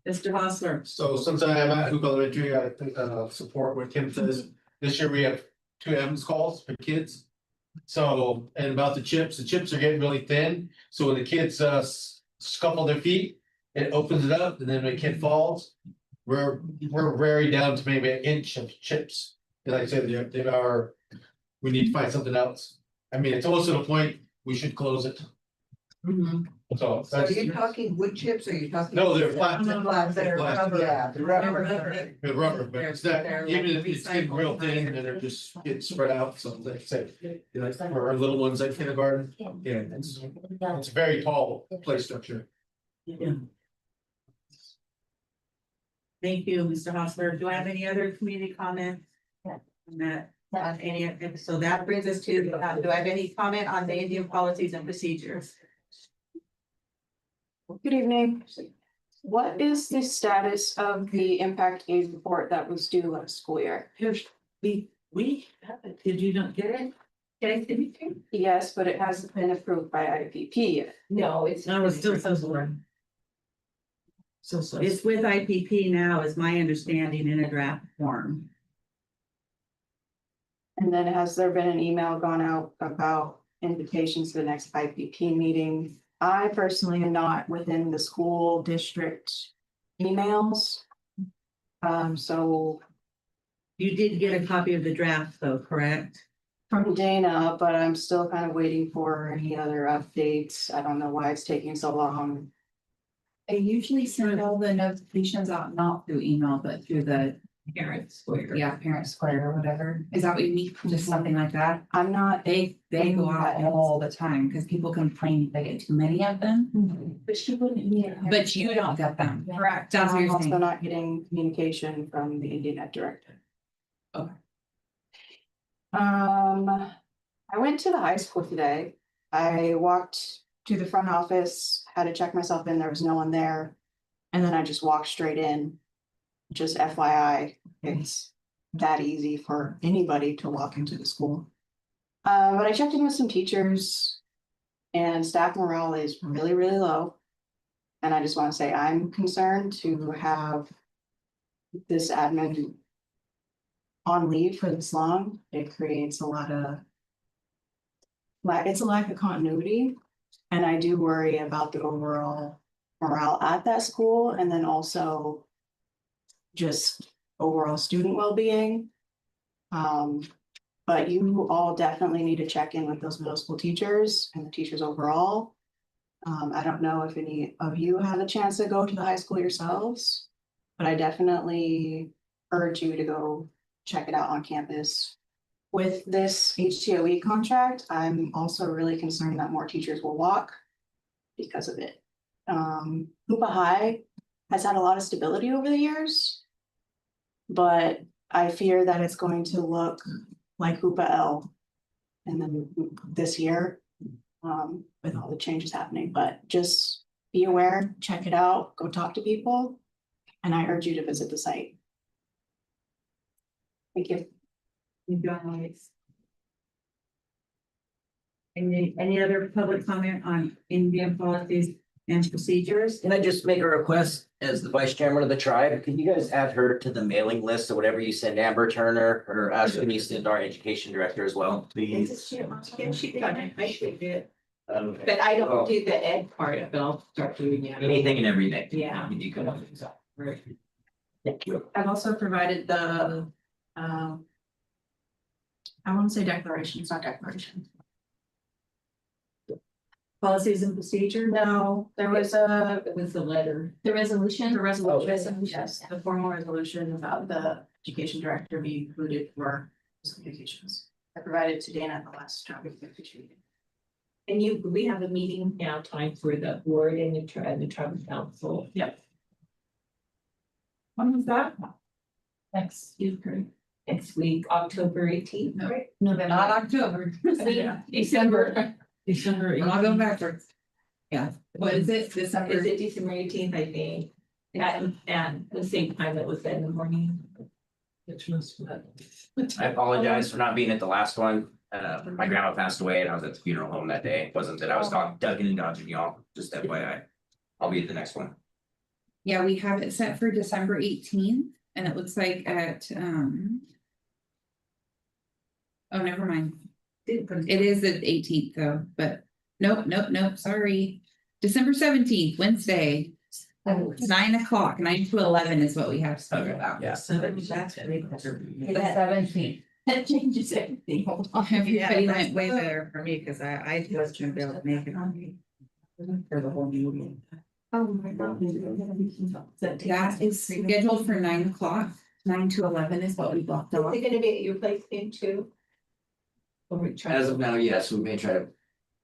Mr. Hostler. So since I am at Hoop Elementary, I think support what Kim says. This year we have 2 M's calls for kids. So, and about the chips are getting really thin. So when the kids scuffle their feet, it opens it up, and then when a kid falls, we're very down to maybe 1 inch of chips. And like I said, they are, we need to find something else. I mean, it's almost to the point we should close it. So So are you talking wood chips or are you talking? No, they're flat. Flat that are Flat. rubber. Yeah, the rubber. With rubber, but it's that, even if it's getting real thin, and then they're just getting spread out, so they say, for our little ones at kindergarten, yeah, it's a very tall play structure. Thank you, Mr. Hostler. Do I have any other community comments? On that, so that brings us to, do I have any comment on the Indian policies and procedures? Good evening. What is the status of the impact aid report that was due last school year? We did you not get it? Did I send it to you? Yes, but it hasn't been approved by IPP yet. No, it's still so. It's with IPP now, is my understanding, in a draft form. And then has there been an email gone out about invitations to the next IPP meeting? I personally am not within the school district emails. So. You did get a copy of the draft though, correct? From Dana, but I'm still kind of waiting for any other updates. I don't know why it's taking so long. I usually send all the notifications out, not through email, but through the Parent Square. yeah, Parent Square or whatever. Is that what you mean? Just something like that? I'm not. They go out all the time because people complain they get too many of them. But she wouldn't need. But you don't get them. Correct. That's what I'm you're also saying. not getting communication from the Indian director. Okay. I went to the high school today. I walked to the front office, had to check myself in, there was no one there. And then I just walked straight in. Just FYI, it's that easy for anybody to walk into the school. But I checked in with some teachers and staff morale is really, really low. And I just want to say I'm concerned to have this admin on leave for this long. It creates a lot of it's a lack of continuity. And I do worry about the overall morale at that school and then also just overall student well-being. But you all definitely need to check in with those middle school teachers and the teachers overall. I don't know if any of you had a chance to go to the high school yourselves, but I definitely urge you to go check it out on campus. With this HTOE contract, I'm also really concerned that more teachers will walk because of it. Hoopa High has had a lot of stability over the years, but I fear that it's going to look like Hoopa L and then this year, with all the changes happening, but just be aware, check it out, go talk to people, and I urge you to visit the site. Thank you. Any other public comment on Indian policies and procedures? Can I just make a request as the vice chairman of the tribe? Can you guys add her to the mailing list or whatever you send Amber Turner or Ashton Easton, our education director as well, please? She did, I should do. But I don't do the ed part, but I'll start doing it. Anything and everything. Yeah. You could. Thank you. I've also provided the, I want to say declaration, it's not declaration. Policies and procedure? No, there was It was the letter. The resolution? the resolution, Oh. yes, the formal resolution about the education director being included for communications. I provided to Dana at the last job. And we have a meeting now time for the board and the tribal council. Yep. When was that? Next week, October 18th, right? Not October. December. December. I'll go backwards. Yeah, what is it, December? Is it December 18th, I think? And the same time it was in the morning. Which was what? I apologize for not being at the last one. My grandma passed away and I was at the funeral home that day. It wasn't that I was ducking and dodging y'all, just FYI. I'll be at the next one. Yeah, we have it set for December 18th and it looks like at, oh, never mind. It is the 18th though, but nope, sorry. December 17th, Wednesday. 9 o'clock, 9 to 11 is what we have scheduled out. Yeah. So that's really better. The 17th. That changes everything. Hold on. Everybody went way better. For me, because I just wouldn't be able to make it on me. For the whole meeting. Oh my God. That is scheduled for 9 o'clock, 9 to 11 is what we blocked Is off. it gonna be at your place in too? Or we try. As of now, yes, we may try to,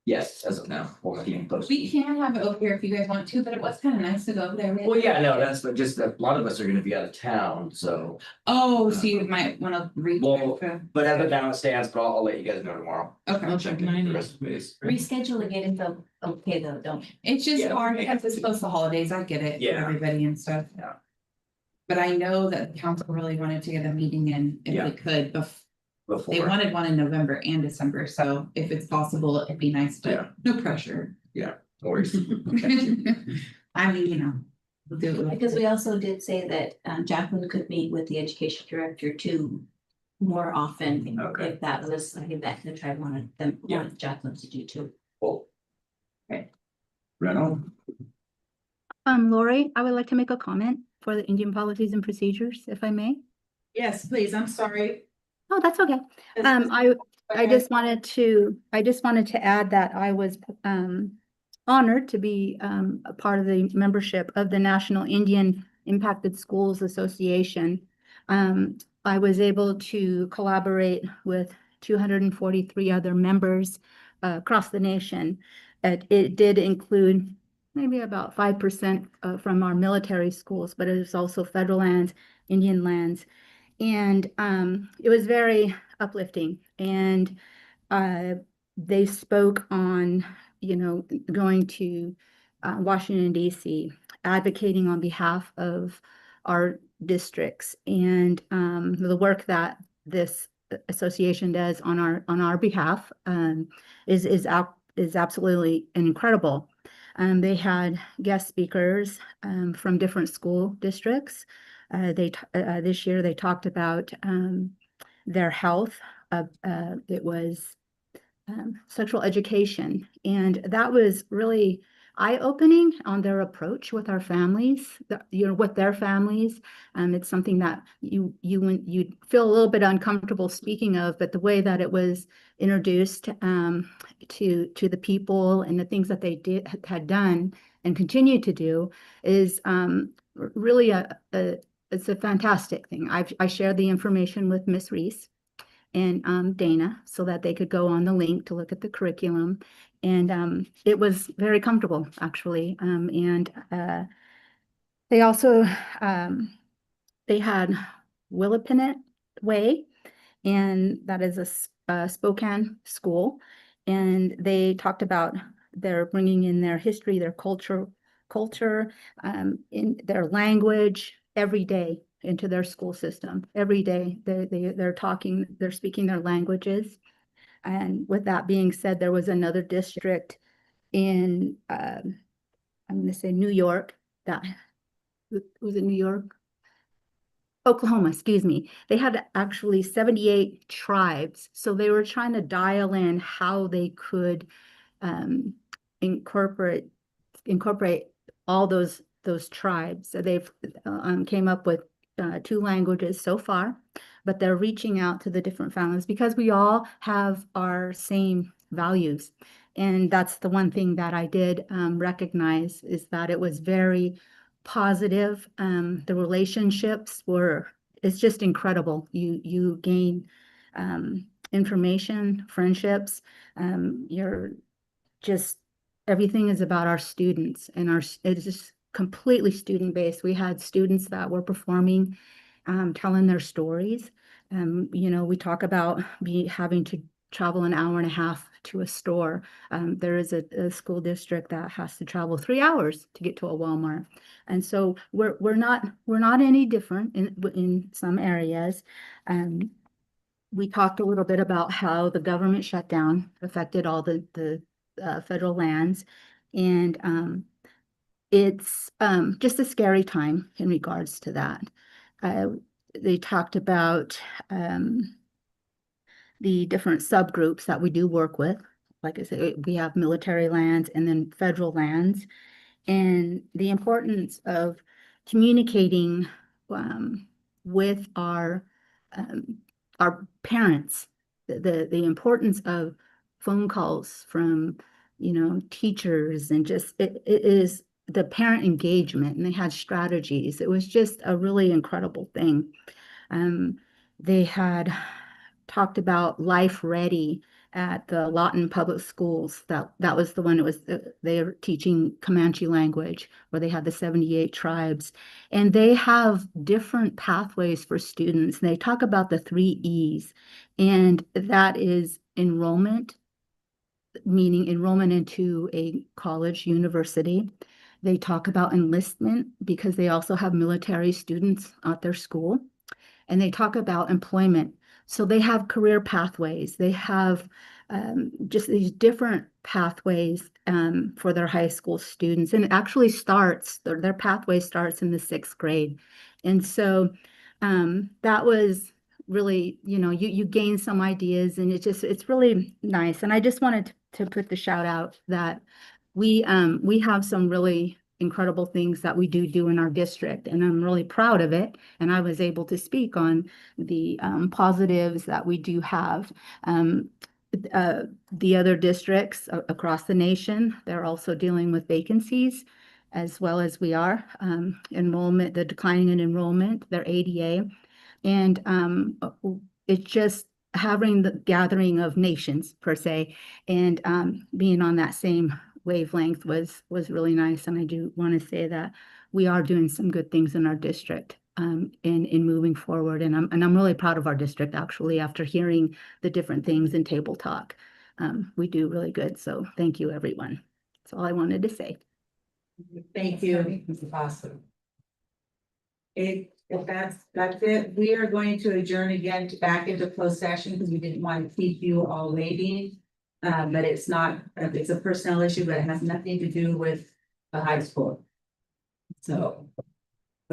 yes, as of now, we'll keep it posted. We can have it over here if you guys want to, but it was kind of nice to go over there. Well, yeah, no, that's, but just a lot of us are gonna be out of town, so, Oh, so you might want to read. Well, but as of now it stands, but I'll let you guys know tomorrow. Okay. I'll check in the rest of the days. Rescheduling it is okay though, don't. It's just Yeah. hard because it's close to holidays. I get it. For Yeah. everybody and stuff. Yeah. But I know that the council really wanted to get a meeting in if Yeah. we could, they Before, wanted one in November and December, so if it's possible, it'd be nice, Yeah. but no pressure. no worries. I mean, you know, we'll do it. Because we also did say that Jacqueline could meet with the education director too. More often, Okay. if that was, I think that the tribe wanted them, Yeah. wanted Jacqueline to do too. Cool. Right. Right on. Lori, I would like to make a comment for the Indian policies and procedures, if I may. Yes, please, I'm sorry. Oh, that's okay. I just wanted to add that I was honored to be a part of the membership of the National Indian Impacted Schools Association. I was able to collaborate with 243 other members across the nation. It did include maybe about 5% from our military schools, but it is also federal lands, Indian lands. And it was very uplifting. And they spoke on, going to Washington, D.C., advocating on behalf of our districts and the work that this association does on our behalf is absolutely incredible. They had guest speakers from different school districts. This year they talked about their health. It was sexual education. And that was really eye-opening on their approach with our families, with their families. It's something that you'd feel a little bit uncomfortable speaking of, but the way that it was introduced to the people and the things that they had done and continue to do is really it's a fantastic thing. I shared the information with Miss Reese and Dana so that they could go on the link to look at the curriculum. And it was very comfortable, actually. They also, they had Willipinit Way, and that is a Spokane school. And they talked about their bringing in their history, their culture, in their language every day into their school system. Every day they're speaking their languages. And with that being said, there was another district in, I'm going to say New York, that was it New York? Oklahoma, excuse me. They had actually 78 tribes. So they were trying to dial in how they could incorporate all those tribes. So they've came up with 2 languages so far, but they're reaching out to the different families because we all have our same values. And that's the one thing that I did recognize, is that it was very positive. The relationships it's just incredible. You gain information, friendships. You're just, everything is about our students, and it's just completely student-based. We had students that were performing, telling their stories. We talk about having to travel an hour and a half to a store. There is a school district that has to travel 3 hours to get to a Walmart. And so we're not any different in some areas. We talked a little bit about how the government shutdown affected all the federal lands. And it's just a scary time in regards to that. They talked about the different subgroups that we do work with. Like I said, we have military lands and then federal lands, and the importance of communicating with our parents, the importance of phone calls from teachers, and just it is the parent engagement, and they had strategies. It was just a really incredible thing. They had talked about Life Ready at the Lawton Public Schools. That was the one. It was they were teaching Comanche language, where they had the 78 tribes, and they have different pathways for students. And they talk about the 3 E's, and that is enrollment, meaning enrollment into a college, university. They talk about enlistment because they also have military students at their school, and they talk about employment. So they have career pathways. They have just these different pathways for their high school students. And it actually their pathway starts in the 6th grade. And so that was really, you gain some ideas, and it's really nice. And I just wanted to put the shout out that we have some really incredible things that we do in our district, and I'm really proud of it. And I was able to speak on the positives that we do have. The other districts across the nation, they're also dealing with vacancies as well as we are. Enrollment, the declining in enrollment, their ADA, and it's just having the gathering of nations per se, and being on that same wavelength was really nice. And I do want to say that we are doing some good things in our district in moving forward. And I'm really proud of our district, actually, after hearing the different things in Table Talk. We do really good. So thank you, everyone. That's all I wanted to say. Thank you. Awesome. If that's it, we are going to adjourn again back into closed session because we didn't want to keep you all waiting. But it's a personnel issue, but it has nothing to do with the high school. So